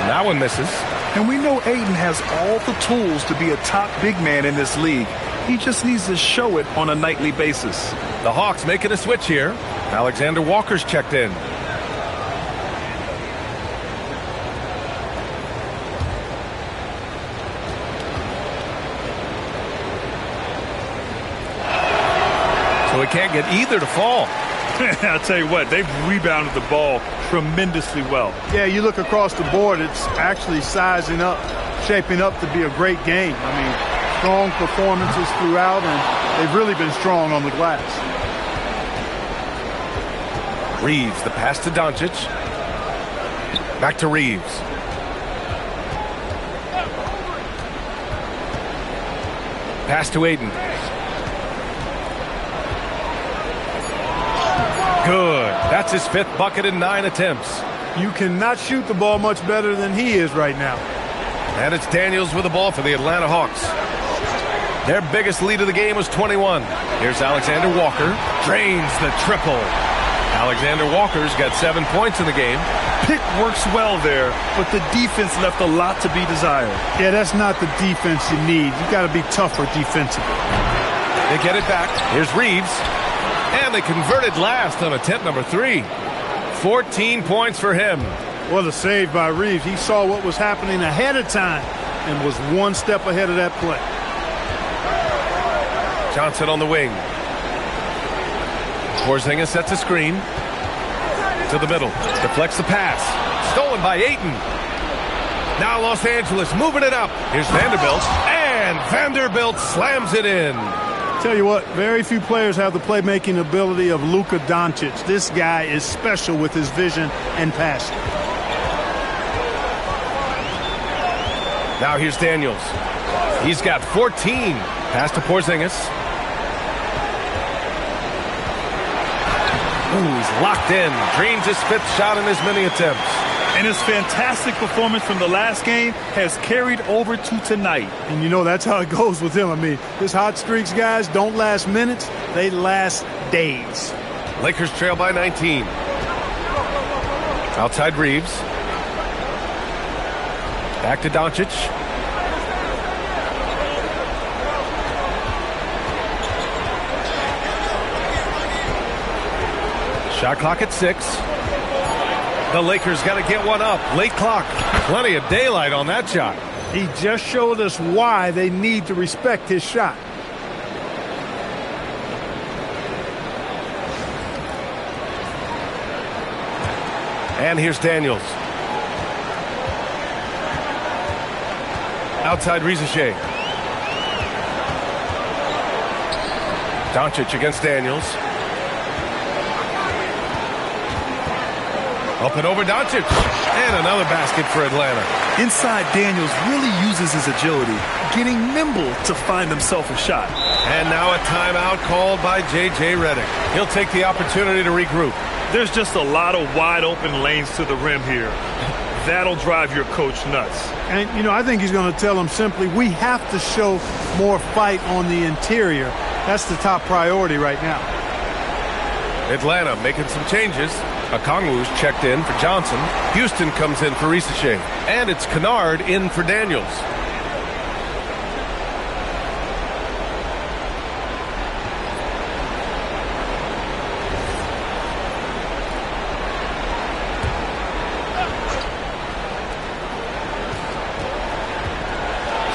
That one misses. And we know Ayton has all the tools to be a top big man in this league. He just needs to show it on a nightly basis. The Hawks making a switch here. Alexander Walker's checked in. So he can't get either to fall. I'll tell you what, they've rebounded the ball tremendously well. Yeah, you look across the board, it's actually sizing up, shaping up to be a great game. I mean, strong performances throughout, and they've really been strong on the glass. Reeves, the pass to Doncic. Back to Reeves. Pass to Ayton. Good. That's his 5th bucket in 9 attempts. You cannot shoot the ball much better than he is right now. And it's Daniels with the ball for the Atlanta Hawks. Their biggest lead of the game was 21. Here's Alexander Walker. Drains the triple. Alexander Walker's got 7 points in the game. Pick works well there, but the defense left a lot to be desired. Yeah, that's not the defense you need. You got to be tougher defensively. They get it back. Here's Reeves. And they converted last on attempt number 3. 14 points for him. What a save by Reeves. He saw what was happening ahead of time and was one step ahead of that play. Johnson on the wing. Porzingis sets a screen. To the middle. Deflects the pass. Stolen by Ayton. Now Los Angeles moving it up. Here's Vanderbilt. And Vanderbilt slams it in. Tell you what, very few players have the playmaking ability of Luka Doncic. This guy is special with his vision and passion. Now here's Daniels. He's got 14. Pass to Porzingis. Ooh, he's locked in. Drains his 5th shot in as many attempts. And his fantastic performance from the last game has carried over to tonight. And you know, that's how it goes with him. I mean, his hot streaks, guys, don't last minutes. They last days. Lakers trail by 19. Outside Reeves. Back to Doncic. Shot clock at 6. The Lakers got to get one up. Late clock. Plenty of daylight on that shot. He just showed us why they need to respect his shot. And here's Daniels. Outside Rizachet. Doncic against Daniels. Up and over Doncic. And another basket for Atlanta. Inside, Daniels really uses his agility, getting nimble to find himself a shot. And now a timeout called by J.J. Redick. He'll take the opportunity to regroup. There's just a lot of wide open lanes to the rim here. That'll drive your coach nuts. And, you know, I think he's going to tell them simply, we have to show more fight on the interior. That's the top priority right now. Atlanta making some changes. Okongwu's checked in for Johnson. Houston comes in for Rizachet. And it's Kennard in for Daniels.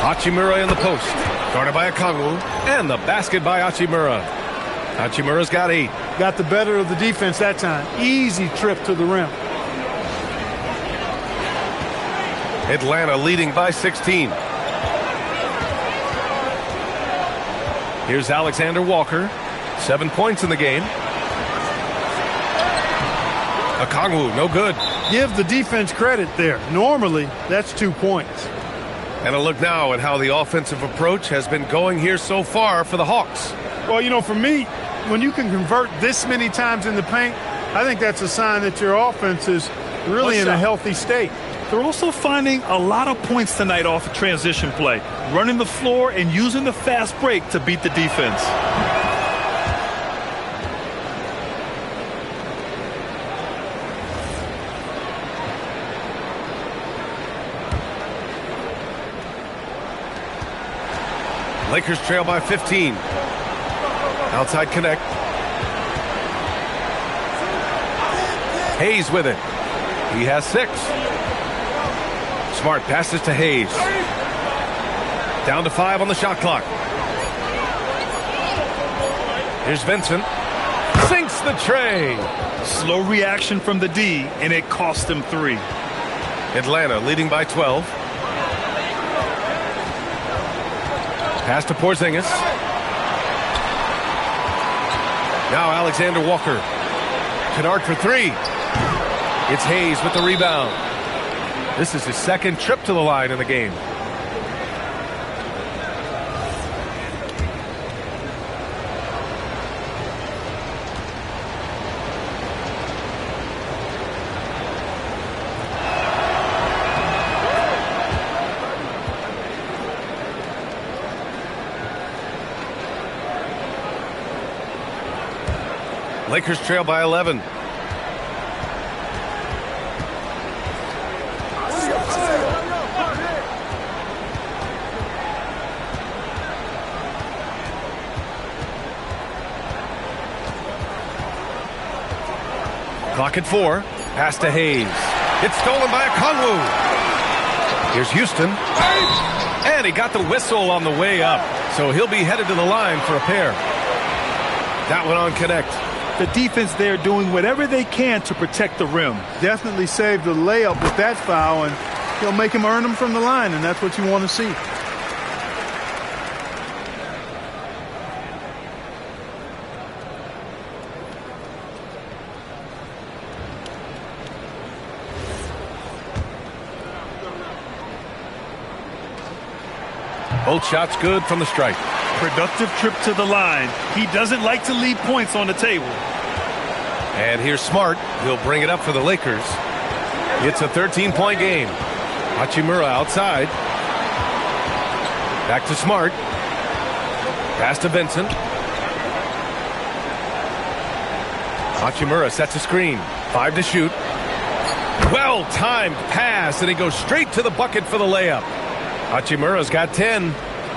Hachimura in the post. Guarded by Okongwu. And the basket by Hachimura. Hachimura's got 8. Got the better of the defense that time. Easy trip to the rim. Atlanta leading by 16. Here's Alexander Walker. 7 points in the game. Okongwu, no good. Give the defense credit there. Normally, that's 2 points. And a look now at how the offensive approach has been going here so far for the Hawks. Well, you know, for me, when you can convert this many times in the paint, I think that's a sign that your offense is really in a healthy state. They're also finding a lot of points tonight off of transition play, running the floor and using the fast break to beat the defense. Lakers trail by 15. Outside connect. Hayes with it. He has 6. Smart passes to Hayes. Down to 5 on the shot clock. Here's Vincent. Sinks the tray. Slow reaction from the D, and it cost him 3. Atlanta leading by 12. Pass to Porzingis. Now Alexander Walker. Kennard for 3. It's Hayes with the rebound. This is his second trip to the line in the game. Lakers trail by 11. Clock at 4. Pass to Hayes. It's stolen by Okongwu. Here's Houston. And he got the whistle on the way up. So he'll be headed to the line for a pair. That one on connect. The defense there doing whatever they can to protect the rim. Definitely saved the layup with that foul, and he'll make him earn them from the line, and that's what you want to see. Both shots good from the stripe. Productive trip to the line. He doesn't like to leave points on the table. And here's Smart. He'll bring it up for the Lakers. It's a 13-point game. Hachimura outside. Back to Smart. Pass to Vincent. Hachimura sets a screen. 5 to shoot. Well-timed pass, and he goes straight to the bucket for the layup. Hachimura's got 10.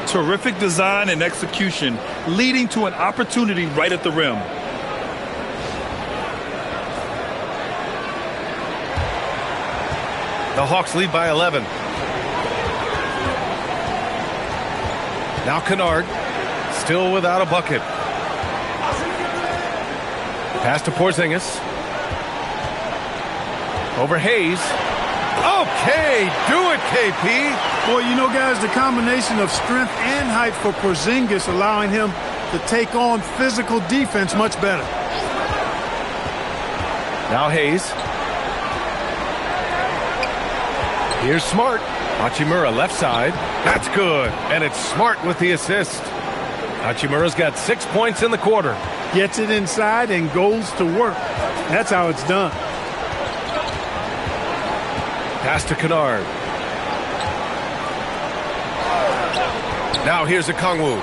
Terrific design and execution, leading to an opportunity right at the rim. The Hawks lead by 11. Now Kennard, still without a bucket. Pass to Porzingis. Over Hayes. Okay, do it, KP. Well, you know, guys, the combination of strength and height for Porzingis allowing him to take on physical defense much better. Now Hayes. Here's Smart. Hachimura left side. That's good. And it's Smart with the assist. Hachimura's got 6 points in the quarter. Gets it inside and goes to work. That's how it's done. Pass to Kennard. Now here's a Kongwu.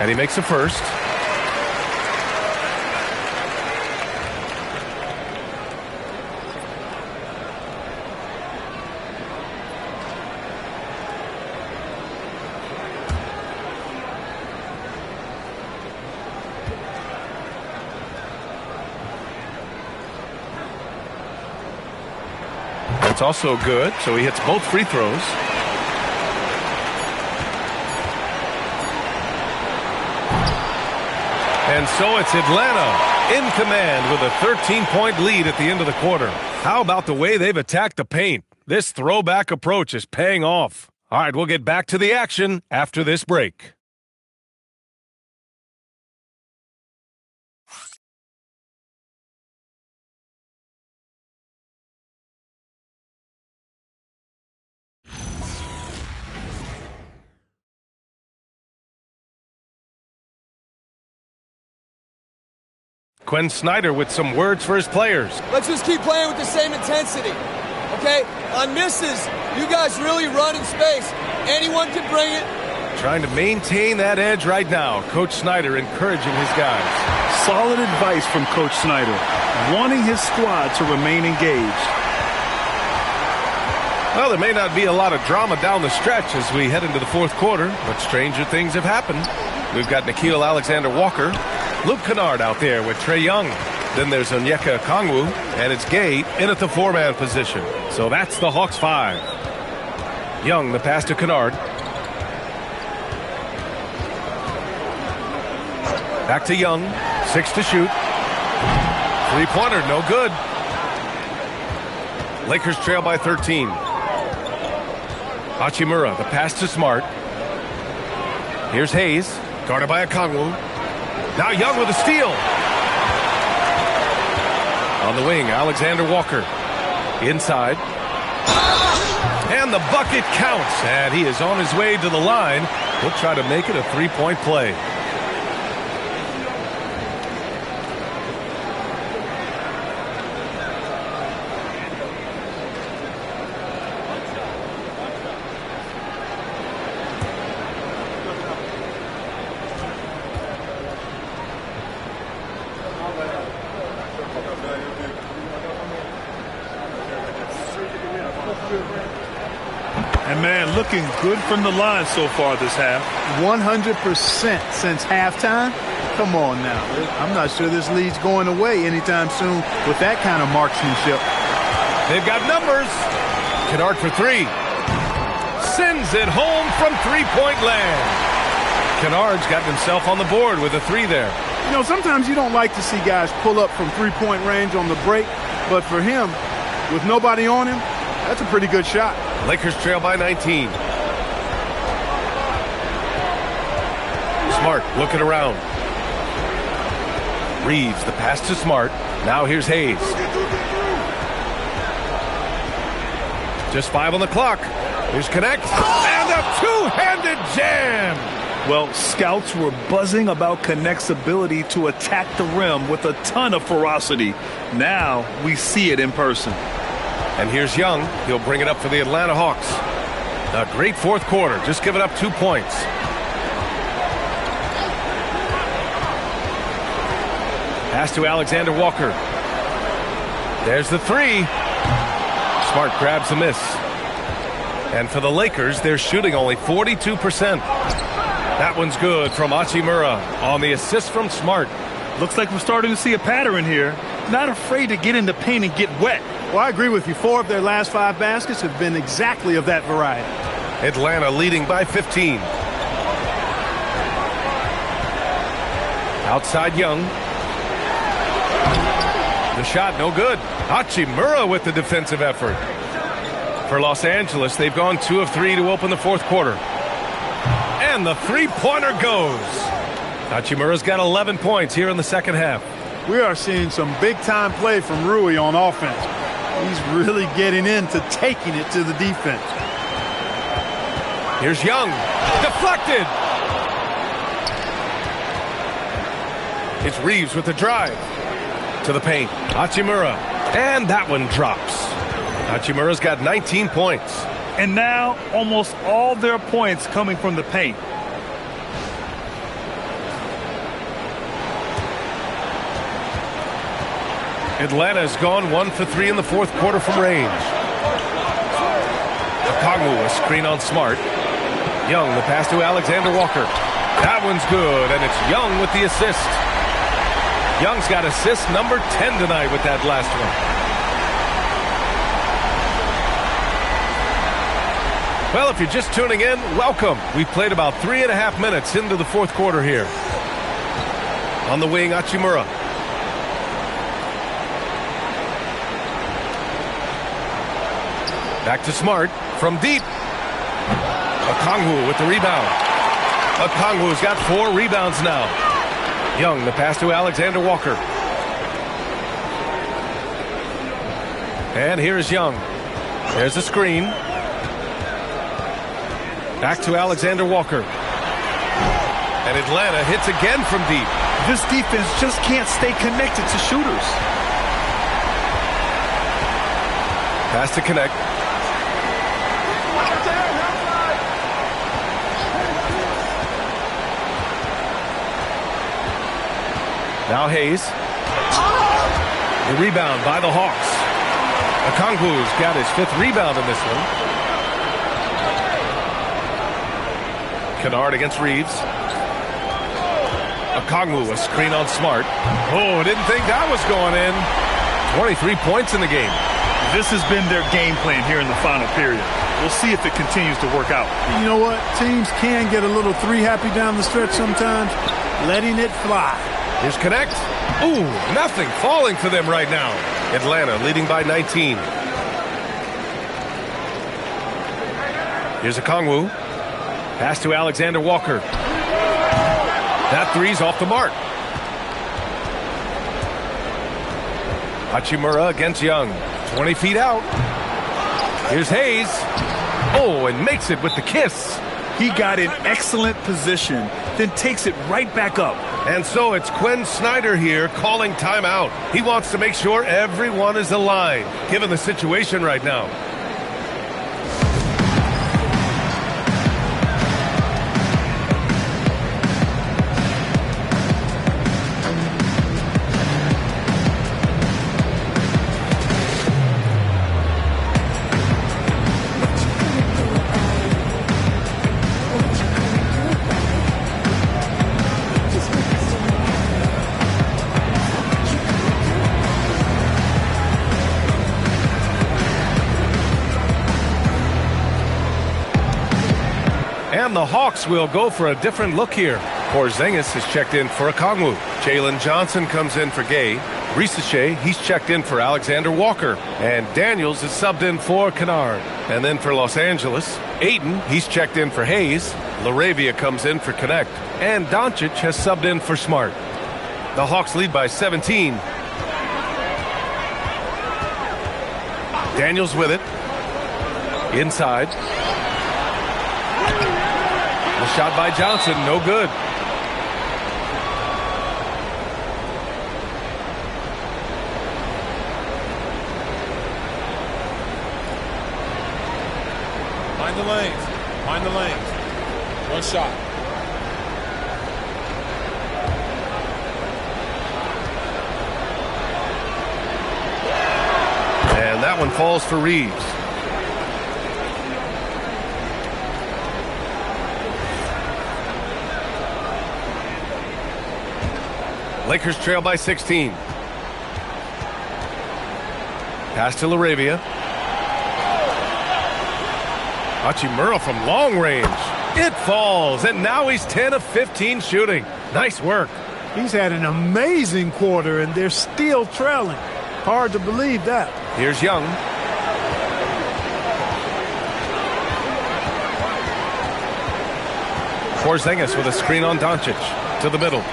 And he makes a first. That's also good, so he hits both free throws. And so it's Atlanta in command with a 13-point lead at the end of the quarter. How about the way they've attacked the paint? This throwback approach is paying off. All right, we'll get back to the action after this break. Quinn Snyder with some words for his players. Let's just keep playing with the same intensity, okay? On misses, you guys really run in space. Anyone can bring it. Trying to maintain that edge right now. Coach Snyder encouraging his guys. Solid advice from Coach Snyder, wanting his squad to remain engaged. Well, there may not be a lot of drama down the stretch as we head into the fourth quarter, but stranger things have happened. We've got Nickeil Alexander-Walker, Luke Kennard out there with Trae Young. Then there's Onyeka Okongwu, and it's Gay in at the four-man position. So that's the Hawks 5. Young, the pass to Kennard. Back to Young, 6 to shoot. Three-pointer, no good. Lakers trail by 13. Hachimura, the pass to Smart. Here's Hayes, guarded by Okongwu. Now Young with a steal. On the wing, Alexander-Walker. Inside. And the bucket counts. And he is on his way to the line. He'll try to make it a three-point play. And, man, looking good from the line so far this half. 100% since halftime. Come on now. I'm not sure this lead's going away anytime soon with that kind of marksmanship. They've got numbers. Kennard for three. Sends it home from three-point land. Kennard's got himself on the board with a three there. You know, sometimes you don't like to see guys pull up from three-point range on the break, but for him, with nobody on him, that's a pretty good shot. Lakers trail by 19. Smart looking around. Reeves, the pass to Smart. Now here's Hayes. Just 5 on the clock. Here's Connect. And a two-handed jam. Well, scouts were buzzing about Connect's ability to attack the rim with a ton of ferocity. Now we see it in person. And here's Young. He'll bring it up for the Atlanta Hawks. A great fourth quarter, just giving up 2 points. Pass to Alexander-Walker. There's the three. Smart grabs the miss. And for the Lakers, they're shooting only 42%. That one's good from Hachimura on the assist from Smart. Looks like we're starting to see a pattern here. Not afraid to get in the paint and get wet. Well, I agree with you. 4 of their last 5 baskets have been exactly of that variety. Atlanta leading by 15. Outside Young. The shot no good. Hachimura with the defensive effort. For Los Angeles, they've gone 2 of 3 to open the fourth quarter. And the three-pointer goes. Hachimura's got 11 points here in the second half. We are seeing some big-time play from Rui on offense. He's really getting into taking it to the defense. Here's Young. Deflected. It's Reeves with the drive. To the paint. Hachimura. And that one drops. Hachimura's got 19 points. And now almost all their points coming from the paint. Atlanta's gone 1 for 3 in the fourth quarter from range. Okongwu, a screen on Smart. Young, the pass to Alexander Walker. That one's good, and it's Young with the assist. Young's got assist number 10 tonight with that last one. Well, if you're just tuning in, welcome. We've played about 3.5 minutes into the fourth quarter here. On the wing, Hachimura. Back to Smart from deep. Okongwu with the rebound. Okongwu's got 4 rebounds now. Young, the pass to Alexander Walker. And here's Young. There's a screen. Back to Alexander Walker. And Atlanta hits again from deep. This defense just can't stay connected to shooters. Pass to connect. Now Hayes. The rebound by the Hawks. Okongwu's got his 5th rebound in this one. Kennard against Reeves. Okongwu, a screen on Smart. Oh, didn't think that was going in. 23 points in the game. This has been their game plan here in the final period. We'll see if it continues to work out. You know what? Teams can get a little 3-happy down the stretch sometimes. Letting it fly. Here's Connect. Ooh, nothing falling for them right now. Atlanta leading by 19. Here's Okongwu. Pass to Alexander Walker. That three's off the mark. Hachimura against Young. 20 feet out. Here's Hayes. Oh, and makes it with the kiss. He got in excellent position, then takes it right back up. And so it's Quinn Snyder here calling timeout. He wants to make sure everyone is aligned, given the situation right now. And the Hawks will go for a different look here. Porzingis is checked in for Okongwu. Jalen Johnson comes in for Gay. Risache, he's checked in for Alexander Walker. And Daniels is subbed in for Kennard. And then for Los Angeles, Ayton, he's checked in for Hayes. LaRavia comes in for Connect. And Doncic has subbed in for Smart. The Hawks lead by 17. Daniels with it. Inside. The shot by Johnson, no good. Mind the lanes. Mind the lanes. One shot. And that one falls for Reeves. Lakers trail by 16. Pass to Laravia. Hachimura from long range. It falls, and now he's 10 of 15 shooting. Nice work. He's had an amazing quarter, and they're still trailing. Hard to believe that. Here's Young. Porzingis with a screen on Doncic. To the middle.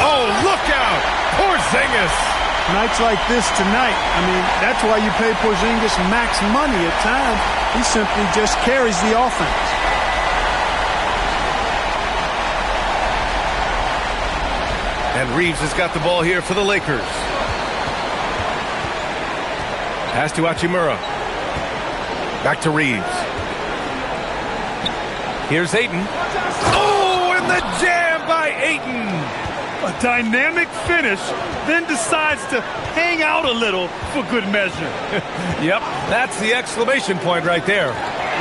Oh, look out! Porzingis! Nights like this tonight, I mean, that's why you pay Porzingis max money at times. He simply just carries the offense. And Reeves has got the ball here for the Lakers. Pass to Hachimura. Back to Reeves. Here's Ayton. Oh, and the jam by Ayton. A dynamic finish, then decides to hang out a little for good measure. Yep, that's the exclamation point right there.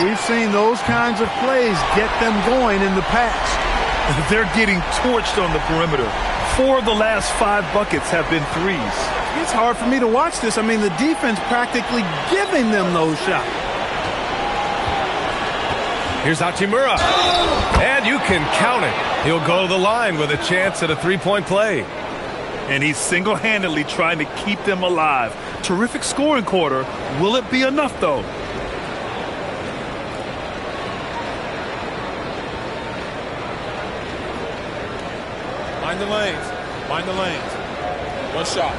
We've seen those kinds of plays get them going in the past. They're getting torched on the perimeter. 4 of the last 5 buckets have been threes. It's hard for me to watch this. I mean, the defense practically giving them those shots. Here's Hachimura. And you can count it. He'll go to the line with a chance at a three-point play. And he's single-handedly trying to keep them alive. Terrific scoring quarter. Will it be enough, though? Mind the lanes. Mind the lanes. One shot.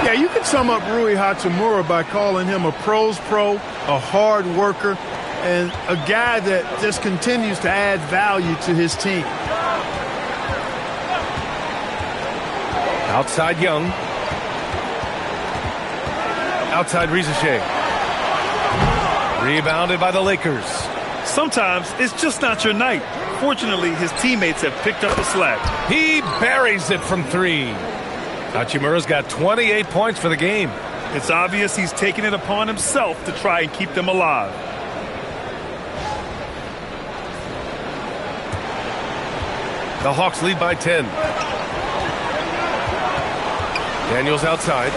Yeah, you can sum up Rui Hachimura by calling him a pro's pro, a hard worker, and a guy that just continues to add value to his team. Outside Young. Outside Rizeshe. Rebounded by the Lakers. Sometimes it's just not your night. Fortunately, his teammates have picked up the slack. He buries it from 3. Hachimura's got 28 points for the game. It's obvious he's taking it upon himself to try and keep them alive. The Hawks lead by 10. Daniels outside.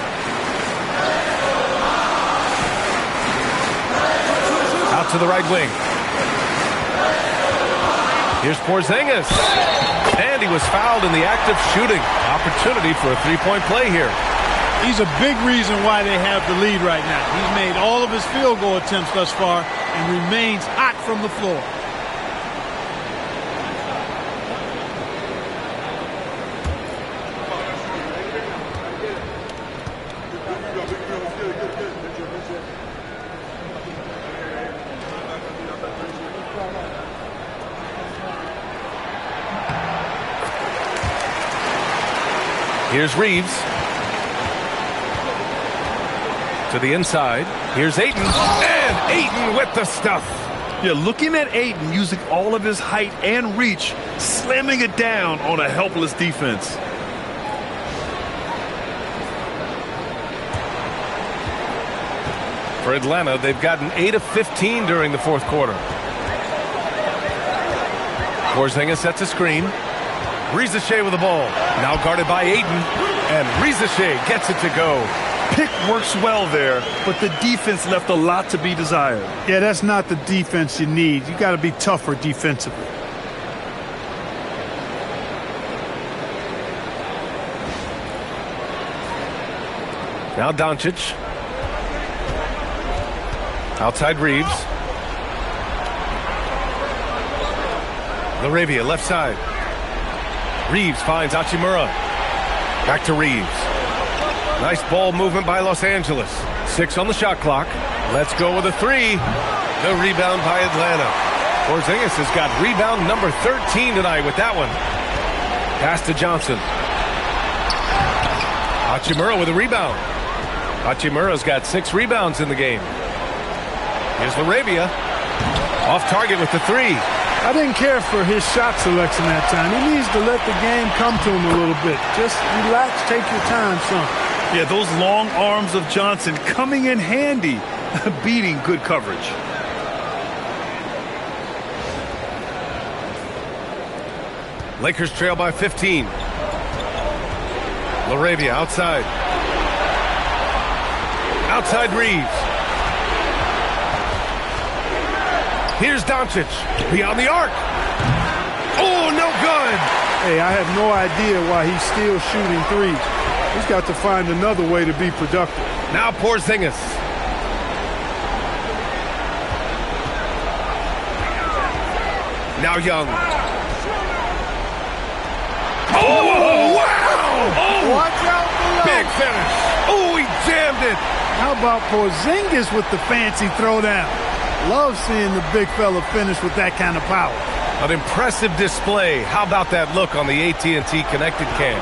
Out to the right wing. Here's Porzingis. And he was fouled in the act of shooting. Opportunity for a three-point play here. He's a big reason why they have the lead right now. He's made all of his field goal attempts thus far and remains hot from the floor. Here's Reeves. To the inside. Here's Ayton. And Ayton with the stuff. Yeah, looking at Ayton using all of his height and reach, slamming it down on a helpless defense. For Atlanta, they've gotten 8 of 15 during the fourth quarter. Porzingis sets a screen. Rizeshe with the ball. Now guarded by Ayton. And Rizeshe gets it to go. Pick works well there, but the defense left a lot to be desired. Yeah, that's not the defense you need. You got to be tougher defensively. Now Doncic. Outside Reeves. Laravia left side. Reeves finds Hachimura. Back to Reeves. Nice ball movement by Los Angeles. 6 on the shot clock. Let's go with a 3. The rebound by Atlanta. Porzingis has got rebound number 13 tonight with that one. Pass to Johnson. Hachimura with a rebound. Hachimura's got 6 rebounds in the game. Here's Laravia. Off target with the 3. I didn't care for his shot selection that time. He needs to let the game come to him a little bit. Just relax, take your time, son. Yeah, those long arms of Johnson coming in handy, beating good coverage. Lakers trail by 15. LaRavia outside. Outside Reeves. Here's Doncic. Beyond the arc. Oh, no good. Hey, I have no idea why he's still shooting threes. He's got to find another way to be productive. Now Porzingis. Now Young. Oh, wow! Oh, watch out below. Big finish. Oh, he jammed it. How about Porzingis with the fancy throwdown? Love seeing the big fella finish with that kind of power. An impressive display. How about that look on the AT&T connected cam?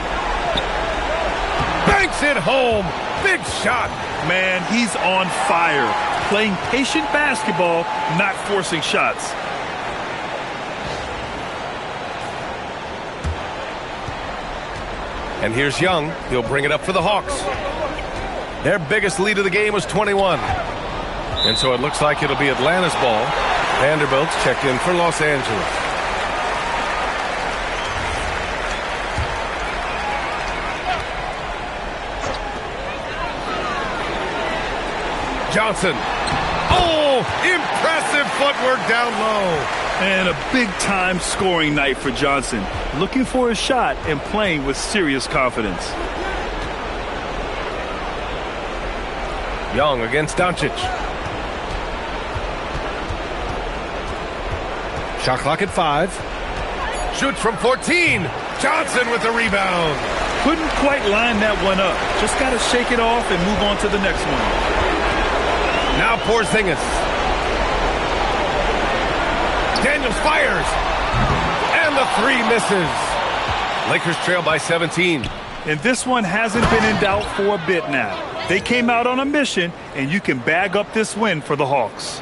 Banks it home. Big shot. Man, he's on fire. Playing patient basketball, not forcing shots. And here's Young. He'll bring it up for the Hawks. Their biggest lead of the game was 21. And so it looks like it'll be Atlanta's ball. Vanderbilt's checked in for Los Angeles. Johnson. Oh, impressive footwork down low. And a big-time scoring night for Johnson. Looking for a shot and playing with serious confidence. Young against Doncic. Shot clock at 5. Shoots from 14. Johnson with the rebound. Couldn't quite line that one up. Just got to shake it off and move on to the next one. Now Porzingis. Daniels fires. And the 3 misses. Lakers trail by 17. And this one hasn't been in doubt for a bit now. They came out on a mission, and you can bag up this win for the Hawks.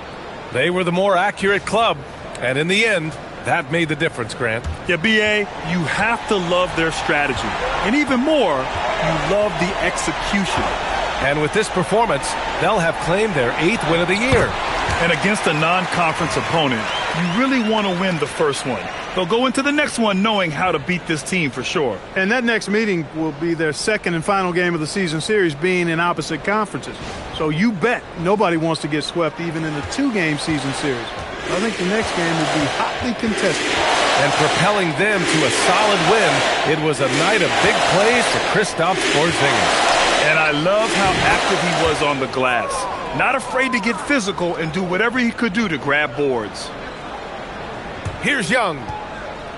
They were the more accurate club, and in the end, that made the difference, Grant. Yeah, B.A., you have to love their strategy. And even more, you love the execution. And with this performance, they'll have claimed their 8th win of the year. And against a non-conference opponent, you really want to win the first one. They'll go into the next one knowing how to beat this team for sure. And that next meeting will be their second and final game of the season series, being in opposite conferences. So you bet nobody wants to get swept even in the 2-game season series. I think the next game will be hotly contested. And propelling them to a solid win, it was a night of big plays for Kristaps Porzingis. And I love how active he was on the glass. Not afraid to get physical and do whatever he could do to grab boards. Here's Young.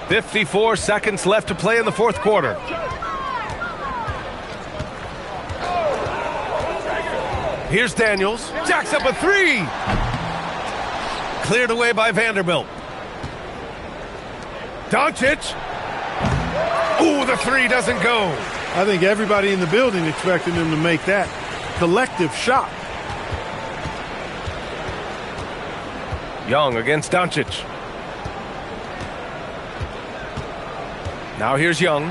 54 seconds left to play in the 4th quarter. Here's Daniels. Jacks up a 3. Cleared away by Vanderbilt. Doncic. Ooh, the 3 doesn't go. I think everybody in the building expected him to make that collective shot. Young against Doncic. Now here's Young.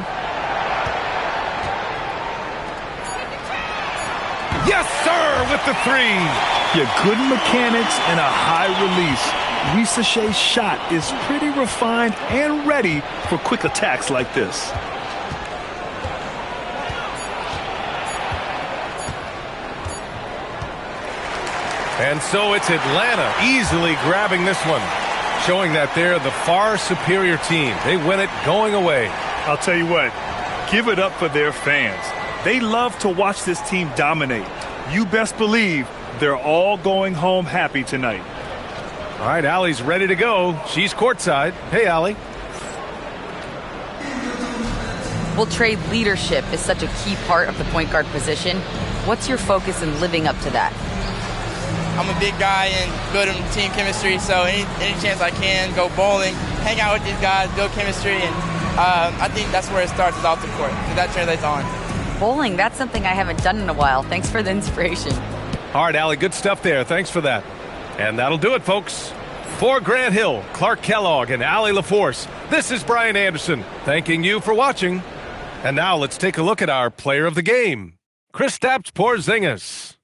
Yes, sir, with the 3. Yeah, good mechanics and a high release. Risaché's shot is pretty refined and ready for quick attacks like this. And so it's Atlanta easily grabbing this one, showing that they're the far superior team. They win it going away. I'll tell you what, give it up for their fans. They love to watch this team dominate. You best believe they're all going home happy tonight. All right, Allie's ready to go. She's courtside. Hey, Allie. Well, Trey, leadership is such a key part of the point guard position. What's your focus in living up to that? I'm a big guy and building team chemistry, so any chance I can, go bowling, hang out with these guys, build chemistry, and I think that's where it starts, is off the court, because that translates on. Bowling, that's something I haven't done in a while. Thanks for the inspiration. All right, Allie, good stuff there. Thanks for that. And that'll do it, folks. For Grant Hill, Clark Kellogg, and Allie LaForce, this is Brian Anderson, thanking you for watching. And now let's take a look at our player of the game. Kristaps Porzingis.